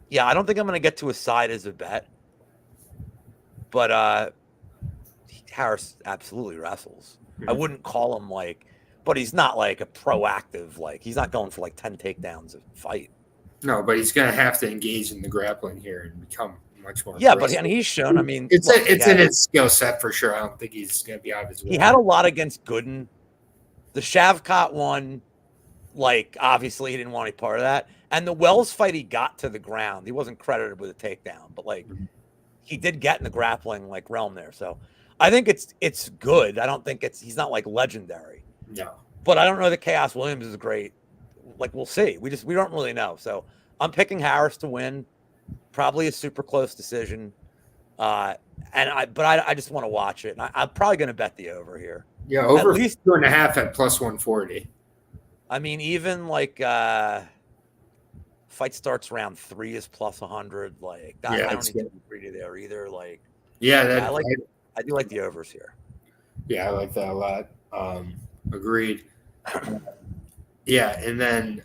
yeah, I don't think I'm going to get to a side as a bet. But Harris absolutely wrestles. I wouldn't call him like, but he's not like a proactive, like he's not going for like 10 takedowns a fight. No, but he's going to have to engage in the grappling here and become much more. Yeah, but and he's shown. I mean, it's in his skill set for sure. I don't think he's going to be out of his way. He had a lot against Gooden. The Shavkat one, like obviously he didn't want any part of that. And the Wells fight, he got to the ground. He wasn't credited with a takedown, but like he did get in the grappling like realm there. So I think it's good. I don't think he's not like legendary. No, but I don't know that Chaos Williams is great. Like, we'll see. We don't really know. So I'm picking Harris to win. Probably a super close decision. But I just want to watch it. And I'm probably going to bet the over here. Yeah, over at least 2.5 at plus 140. I mean, even like fight starts round 3 is plus 100. Like, I don't need to be greedy there either. Like, yeah, I do like the overs here. Yeah, I like that a lot. Agreed. Yeah, and then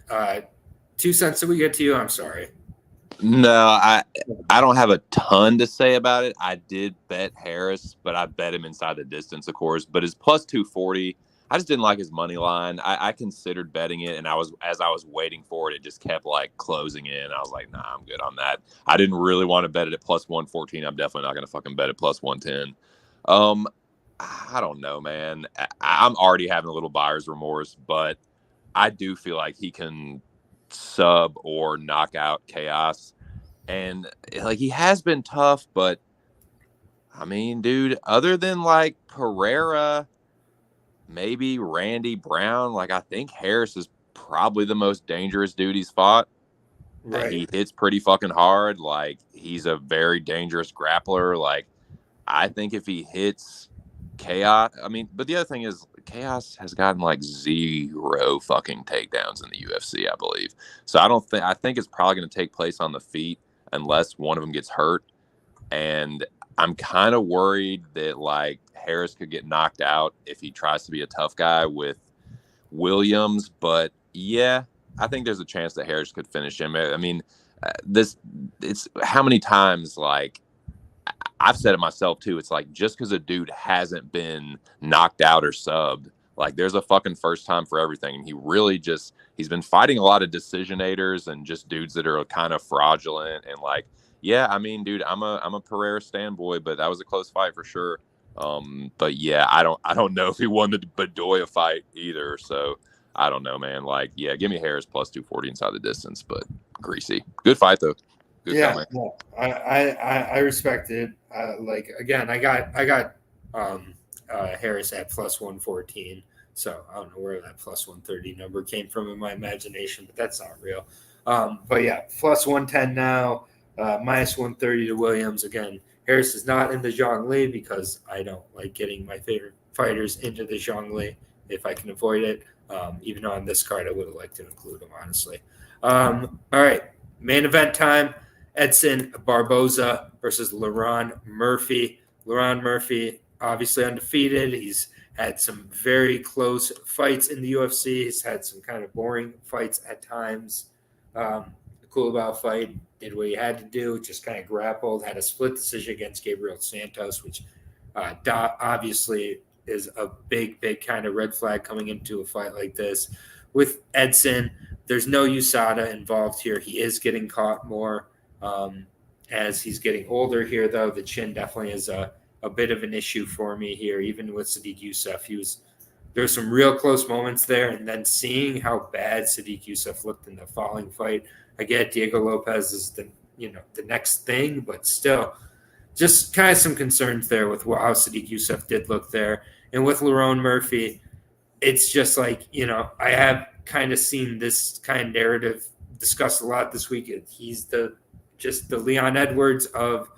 2 cents that we get to you. I'm sorry. No, I don't have a ton to say about it. I did bet Harris, but I bet him inside the distance, of course. But his plus 240, I just didn't like his money line. I considered betting it, and as I was waiting for it, it just kept like closing in. I was like, nah, I'm good on that. I didn't really want to bet it at plus 114. I'm definitely not going to fucking bet it plus 110. I don't know, man. I'm already having a little buyer's remorse, but I do feel like he can sub or knock out Chaos. And like, he has been tough, but I mean, dude, other than like Pereira, maybe Randy Brown, like I think Harris is probably the most dangerous dude he's fought. Right. He hits pretty fucking hard. Like, he's a very dangerous grappler. Like, I think if he hits Chaos, I mean, but the other thing is Chaos has gotten like 0 fucking takedowns in the UFC, I believe. So I think it's probably going to take place on the feet unless one of them gets hurt. And I'm kind of worried that like Harris could get knocked out if he tries to be a tough guy with Williams. But yeah, I think there's a chance that Harris could finish him. I mean, it's how many times, like, I've said it myself too. It's like, just because a dude hasn't been knocked out or subbed, like, there's a fucking first time for everything. And he's been fighting a lot of decisionators and just dudes that are kind of fraudulent. And like, yeah, I mean, dude, I'm a Pereira stan boy, but that was a close fight for sure. But yeah, I don't know if he won the Bedoya fight either. So I don't know, man. Like, yeah, give me Harris plus 240 inside the distance, but greasy. Good fight though. Good yeah, no, I respect it. Like, again, I got Harris at plus 114. So I don't know where that plus 130 number came from in my imagination, but that's not real. But yeah, plus 110 now, minus 130 to Williams. Again, Harris is not in the Zhongli because I don't like getting my favorite fighters into the Zhongli if I can avoid it. Even though on this card, I would have liked to include him, honestly. All right, main event time. Edson Barboza versus Lerrone Murphy. Lerrone Murphy, obviously undefeated. He's had some very close fights in the UFC. He's had some kind of boring fights at times. The Coolabao fight did what he had to do, just kind of grappled, had a split decision against Gabriel Santos, which obviously is a big kind of red flag coming into a fight like this. With Edson, there's no USADA involved here. He is getting caught more as he's getting older here, though. The chin definitely is a bit of an issue for me here, even with Sadiq Youssef. There's some real close moments there, and then seeing how bad Sadiq Youssef looked in the following fight. I get Diego Lopez is the next thing, but still, just kind of some concerns there with how Sadiq Youssef did look there. And with Lerrone Murphy, it's just like, I have kind of seen this kind of narrative discussed a lot this week. He's the Leon Edwards of,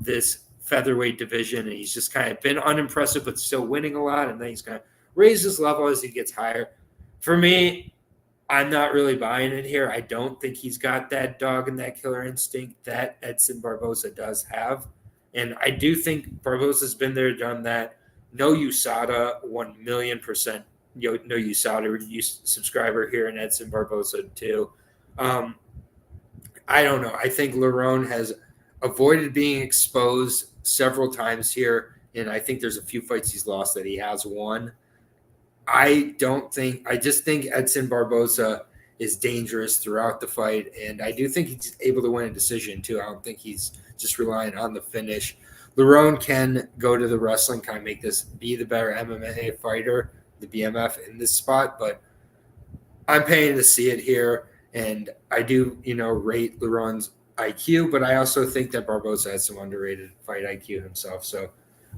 this featherweight division, and he's just kind of been unimpressive but still winning a lot, and then he's going to raise his level as he gets higher. For me, I'm not really buying it here. I don't think he's got that dog and that killer instinct that Edson Barboza does have. And I do think Barboza's been there, done that. No USADA, 1,000,000%. No USADA subscriber here in Edson Barboza too. I don't know. I think Lerrone has avoided being exposed several times here, and I think there's a few fights he's lost that he has won. I just think Edson Barboza is dangerous throughout the fight, and I do think he's able to win a decision too. I don't think he's just relying on the finish. Lerrone can go to the wrestling, kind of make this be the better MMA fighter, the BMF in this spot, but I'm paying to see it here, and I do, rate Lerrone's IQ, but I also think that Barboza has some underrated fight IQ himself. So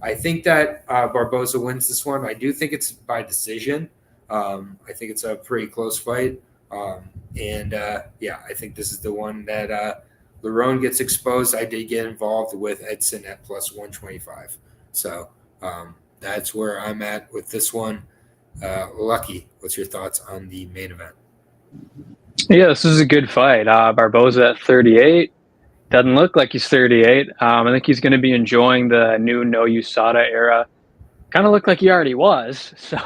I think that Barboza wins this one. I do think it's by decision. I think it's a pretty close fight. I think this is the one that Lerrone gets exposed. I did get involved with Edson at plus 125. So that's where I'm at with this one. Lucky, what's your thoughts on the main event? Yeah, this is a good fight. Barboza at 38. Doesn't look like he's 38. I think he's going to be enjoying the new no USADA era. Kind of looked like he already was. So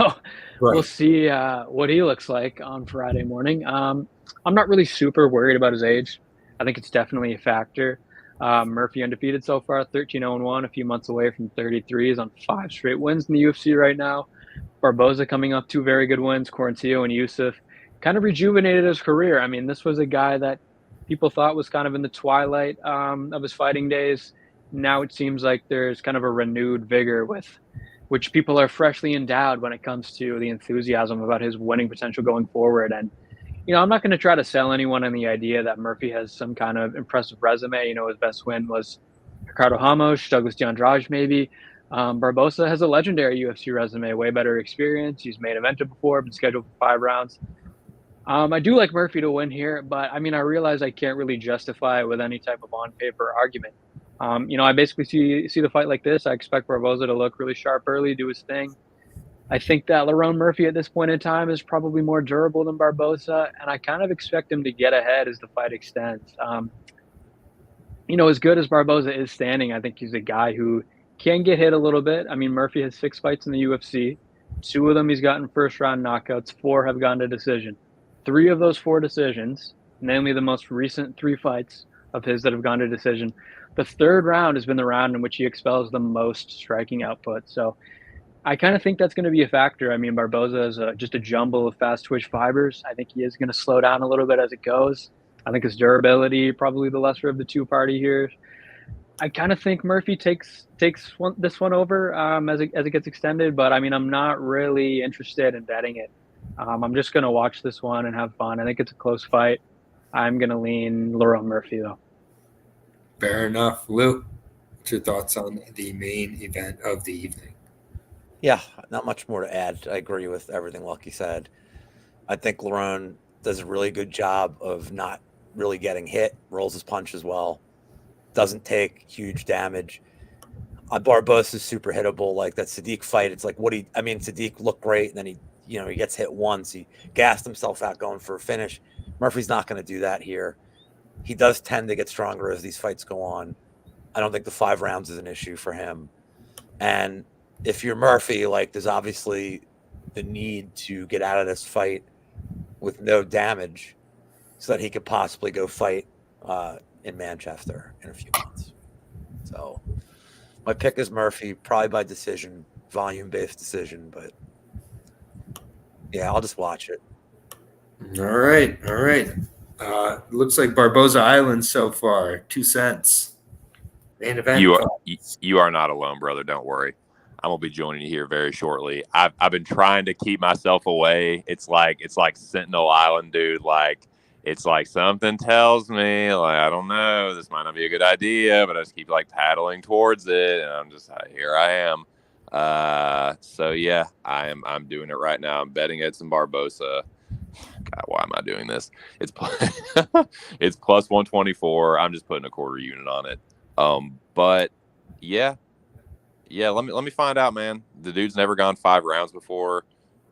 We'll see what he looks like on Friday morning. I'm not really super worried about his age. I think it's definitely a factor. Murphy undefeated so far, 13-0-1, a few months away from 33. He's on 5 straight wins in the UFC right now. Barboza coming up 2 very good wins, Quarantillo and Youssef. Kind of rejuvenated his career. I mean, this was a guy that people thought was kind of in the twilight of his fighting days. Now it seems like there's kind of a renewed vigor with which people are freshly endowed when it comes to the enthusiasm about his winning potential going forward. And, I'm not going to try to sell anyone on the idea that Murphy has some kind of impressive resume. His best win was Ricardo Ramos, Douglas Andrade maybe. Barboza has a legendary UFC resume, way better experience. He's main evented before, been scheduled for 5 rounds. I do like Murphy to win here, but I realize I can't really justify it with any type of on-paper argument. I basically see the fight like this. I expect Barboza to look really sharp early, do his thing. I think that Lerrone Murphy at this point in time is probably more durable than Barboza, and I kind of expect him to get ahead as the fight extends. As good as Barboza is standing, I think he's a guy who can get hit a little bit. Murphy has 6 fights in the UFC. 2 of them he's gotten first-round knockouts. 4 have gone to decision. 3 of those 4 decisions, namely the most recent 3 fights of his that have gone to decision, the 3rd round has been the round in which he expels the most striking output. So I kind of think that's going to be a factor. Barboza is just a jumble of fast twitch fibers. I think he is going to slow down a little bit as it goes. I think his durability, probably the lesser of the 2 party here. I kind of think Murphy takes this one over as it gets extended, but I'm not really interested in betting it. I'm just going to watch this one and have fun. I think it's a close fight. I'm going to lean Lerrone Murphy, though. Fair enough. Lou, what's your thoughts on the main event of the evening? Yeah, not much more to add. I agree with everything Lucky said. I think Lerrone does a really good job of not really getting hit, rolls his punches well, doesn't take huge damage. Barboza is super hittable. Like that Sadiq fight, it's like Sadiq looked great, and then he gets hit once. He gassed himself out going for a finish. Murphy's not going to do that here. He does tend to get stronger as these fights go on. I don't think the 5 rounds is an issue for him. And if you're Murphy, there's obviously the need to get out of this fight with no damage so that he could possibly go fight in Manchester in a few months. So my pick is Murphy, probably by decision, volume-based decision, but yeah, I'll just watch it. All right. Looks like Barboza Island so far. 2 cents. Main event. You are not alone, brother. Don't worry. I'm gonna be joining you here very shortly. I've been trying to keep myself away. It's like Sentinel Island, dude. Like it's like something tells me, like I don't know, this might not be a good idea, but I just keep like paddling towards it, and I'm just here. I am. So yeah, I'm doing it right now. I'm betting Edson Barboza. God, why am I doing this? It's it's plus 124. I'm just putting a quarter unit on it. But yeah, let me find out, man. The dude's never gone 5 rounds before.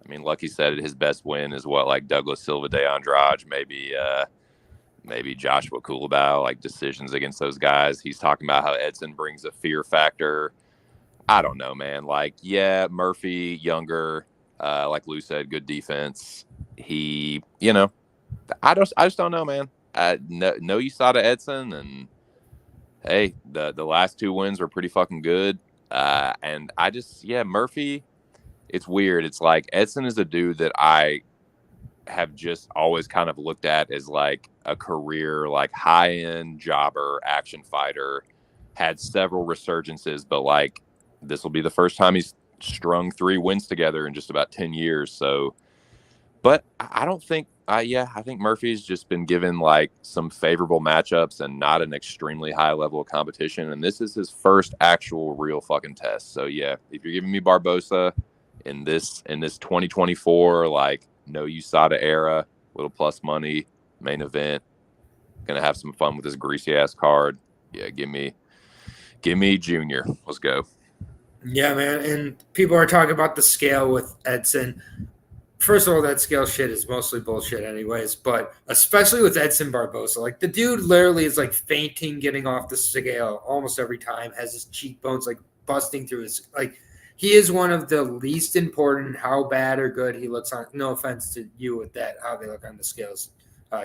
I mean, Lucky said it, his best win is what, like Douglas Silva de Andrade, maybe Joshua Kulabau, like decisions against those guys. He's talking about how Edson brings a fear factor. I don't know, man. Like, yeah, Murphy, younger, like Lou said, good defense. He, I just don't know, man. No USADA Edson, and hey, the last 2 wins were pretty fucking good. And I just, Murphy, it's weird. It's like Edson is a dude that I have just always kind of looked at as like a career, like high-end jobber, action fighter, had several resurgences, but like this will be the first time he's strung 3 wins together in just about 10 years. So, but I don't think, I think Murphy's just been given like some favorable matchups and not an extremely high level of competition. And this is his first actual real fucking test. So yeah, if you're giving me Barboza in this 2024, like no USADA era, little plus money, main event, gonna have some fun with this greasy ass card. Yeah, give me Junior. Let's go. Yeah, man. And people are talking about the scale with Edson. First of all, that scale shit is mostly bullshit anyways, but especially with Edson Barboza, like the dude literally is like fainting getting off the scale almost every time, has his cheekbones like busting through his, like he is one of the least important how bad or good he looks on. No offense to you with that, how they look on the scales.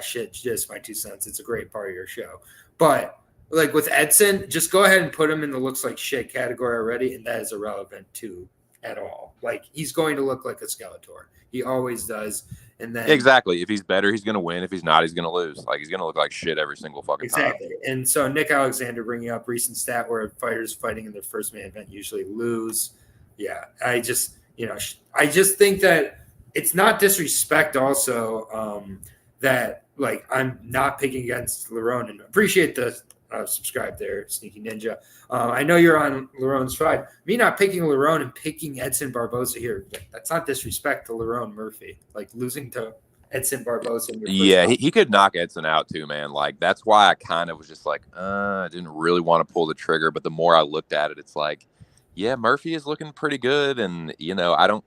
Shit, just my 2 cents. It's a great part of your show. But like with Edson, just go ahead and put him in the looks like shit category already, and that is irrelevant to at all. Like he's going to look like a Skeletor. He always does. And then exactly, if he's better, he's going to win. If he's not, he's going to lose. Like he's going to look like shit every single fucking time. Exactly. And so Nick Alexander bringing up recent stat where fighters fighting in their first main event usually lose. Yeah, I just think that it's not disrespect also that like I'm not picking against Lerrone, and appreciate the subscribe there, Sneaky Ninja. I know you're on Lerrone's side. Me not picking Lerrone and picking Edson Barboza here, that's not disrespect to Lerrone Murphy. Like losing to Edson Barboza. He could knock Edson out too, man. Like that's why I kind of was just like, I didn't really want to pull the trigger. But the more I looked at it, it's like, yeah, Murphy is looking pretty good, and I don't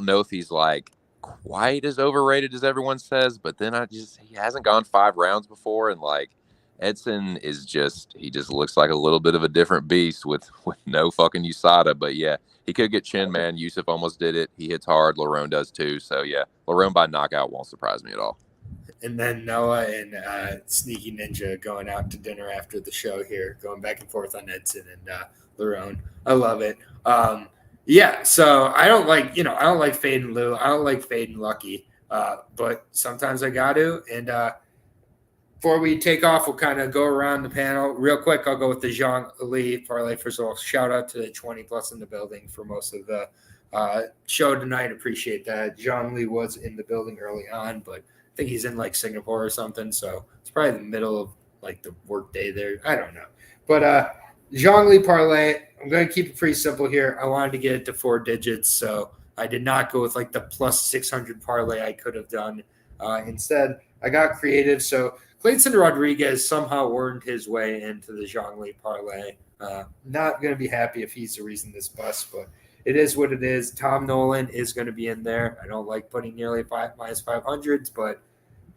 know if he's like quite as overrated as everyone says. But then he hasn't gone 5 rounds before, and like. Edson is he just looks like a little bit of a different beast with no fucking USADA. But yeah, he could get chin, man. Yusuf almost did it. He hits hard. Lerrone does too. So yeah, Lerrone by knockout won't surprise me at all. And then Noah and Sneaky Ninja going out to dinner after the show here, going back and forth on Edson and Lerrone. I love it. Yeah, so I don't like fading Lou. I don't like fading Lucky. But sometimes I got to. And before we take off, we'll kind of go around the panel real quick. I'll go with the Zhang Li parlay. First of all, shout out to the 20 plus in the building for most of the show tonight. Appreciate that. Zhang Li was in the building early on, but I think he's in like Singapore or something. So it's probably the middle of like the work day there. I don't know. But Zhang Li parlay, I'm going to keep it pretty simple here. I wanted to get it to 4 digits, so I did not go with like the plus 600 parlay I could have done. Instead, I got creative. So Clayton Rodriguez somehow earned his way into the Zhang Li parlay. Not going to be happy if he's the reason this busts, but it is what it is. Tom Nolan is going to be in there. I don't like putting nearly minus 500s, but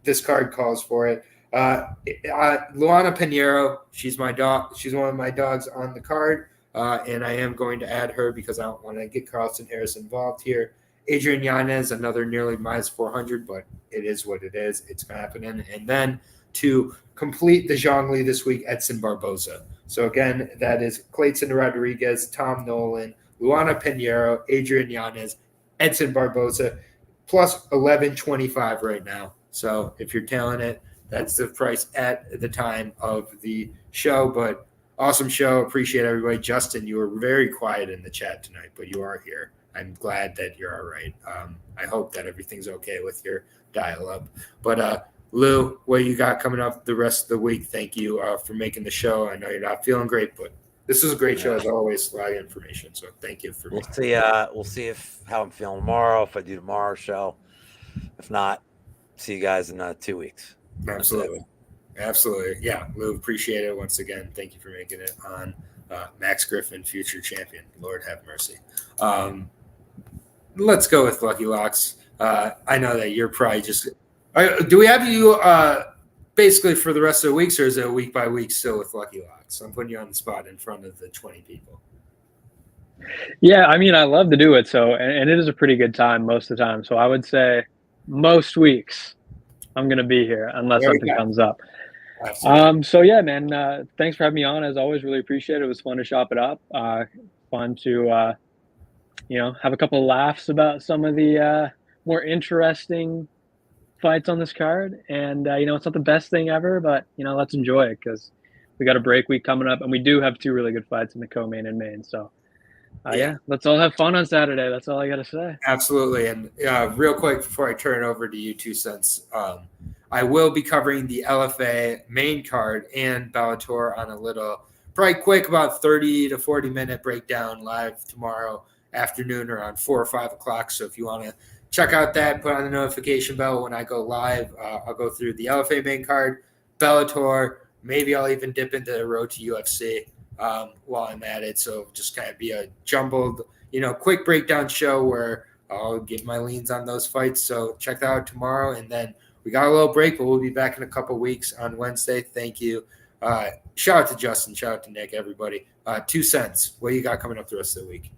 this card calls for it. Luana Pinheiro, she's my dog. She's one of my dogs on the card, and I am going to add her because I don't want to get Carlson Harris involved here. Adrian Giannis, another nearly minus 400, but it is what it is. It's happening. And then to complete the Zhang Li this week, Edson Barboza. So again, that is Clayton Rodriguez, Tom Nolan, Luana Pinheiro, Adrian Yanez, Edson Barboza, plus 1125 right now. So if you're tailing it, that's the price at the time of the show. But awesome show. Appreciate everybody. Justin, you were very quiet in the chat tonight, but you are here. I'm glad that you're all right. I hope that everything's okay with your dial-up. But Lou, what you got coming up the rest of the week? Thank you for making the show. I know you're not feeling great, but this is a great show as always. A lot of information, so thank you for. We'll see how I'm feeling tomorrow. If I do tomorrow's show, if not, see you guys in 2 weeks. Absolutely. Yeah, Lou, appreciate it once again. Thank you for making it on. Max Griffin, future champion. Lord have mercy. Let's go with Lucky Locks. I know that you're probably just. Do we have you basically for the rest of the weeks, or is it a week by week still with Lucky Locks? I'm putting you on the spot in front of the 20 people. Yeah, I mean, I love to do it. So, and it is a pretty good time most of the time. So I would say most weeks I'm going to be here unless something comes up. So yeah, man, thanks for having me on. As always, really appreciate it. It was fun to shop it up. Fun to, have a couple of laughs about some of the more interesting fights on this card. And, it's not the best thing ever, but, let's enjoy it because we got a break week coming up and we do have 2 really good fights in the co-main and main. So, let's all have fun on Saturday. That's all I got to say. Absolutely. And real quick before I turn it over to you 2 cents, I will be covering the LFA main card and Bellator on a little, probably quick, about 30 to 40 minute breakdown live tomorrow afternoon around 4 or 5 o'clock. So if you want to check out that, put on the notification bell when I go live. I'll go through the LFA main card, Bellator. Maybe I'll even dip into the road to UFC while I'm at it. So just kind of be a jumbled, quick breakdown show where I'll give my leans on those fights. So check that out tomorrow. And then we got a little break, but we'll be back in a couple weeks on Wednesday. Thank you. Shout out to Justin. Shout out to Nick, everybody. 2 cents. What you got coming up the rest of the week?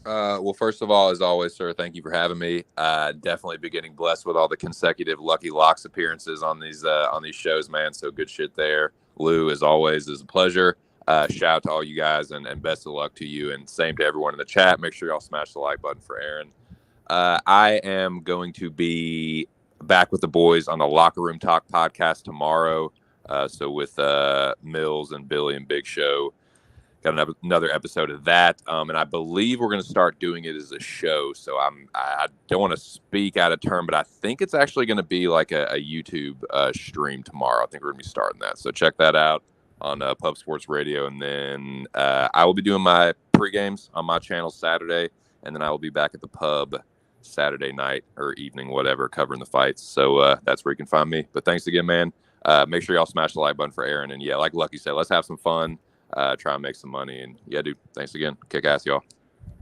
Well, first of all, as always, sir, thank you for having me. Definitely be getting blessed with all the consecutive Lucky Locks appearances on these shows, man. So good shit there. Lou, as always, is a pleasure. Shout out to all you guys and best of luck to you. And same to everyone in the chat. Make sure y'all smash the like button for Aaron. I am going to be back with the boys on the Locker Room Talk podcast tomorrow. So with Mills and Billy and Big Show. Got another episode of that, and I believe we're going to start doing it as a show. So I don't want to speak out of turn, but I think it's actually going to be like a YouTube stream tomorrow. I think we're going to be starting that. So check that out on Pub Sports Radio, and then I will be doing my pre-games on my channel Saturday, and then I will be back at the pub Saturday night or evening, whatever, covering the fights. So that's where you can find me. But thanks again, man. Make sure y'all smash the like button for Aaron, and yeah, like Lucky said, let's have some fun. Try and make some money. And yeah, dude, thanks again. Kick ass, y'all.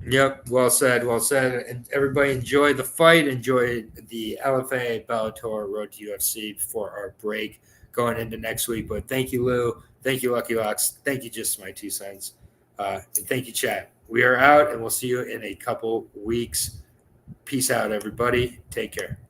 Yep. Well said. Well said. And everybody enjoy the fight. Enjoy the LFA, Bellator, Road to UFC before our break going into next week. But thank you, Lou. Thank you, Lucky Locks. Thank you, just my 2 cents. And thank you, chat. We are out and we'll see you in a couple weeks. Peace out, everybody. Take care.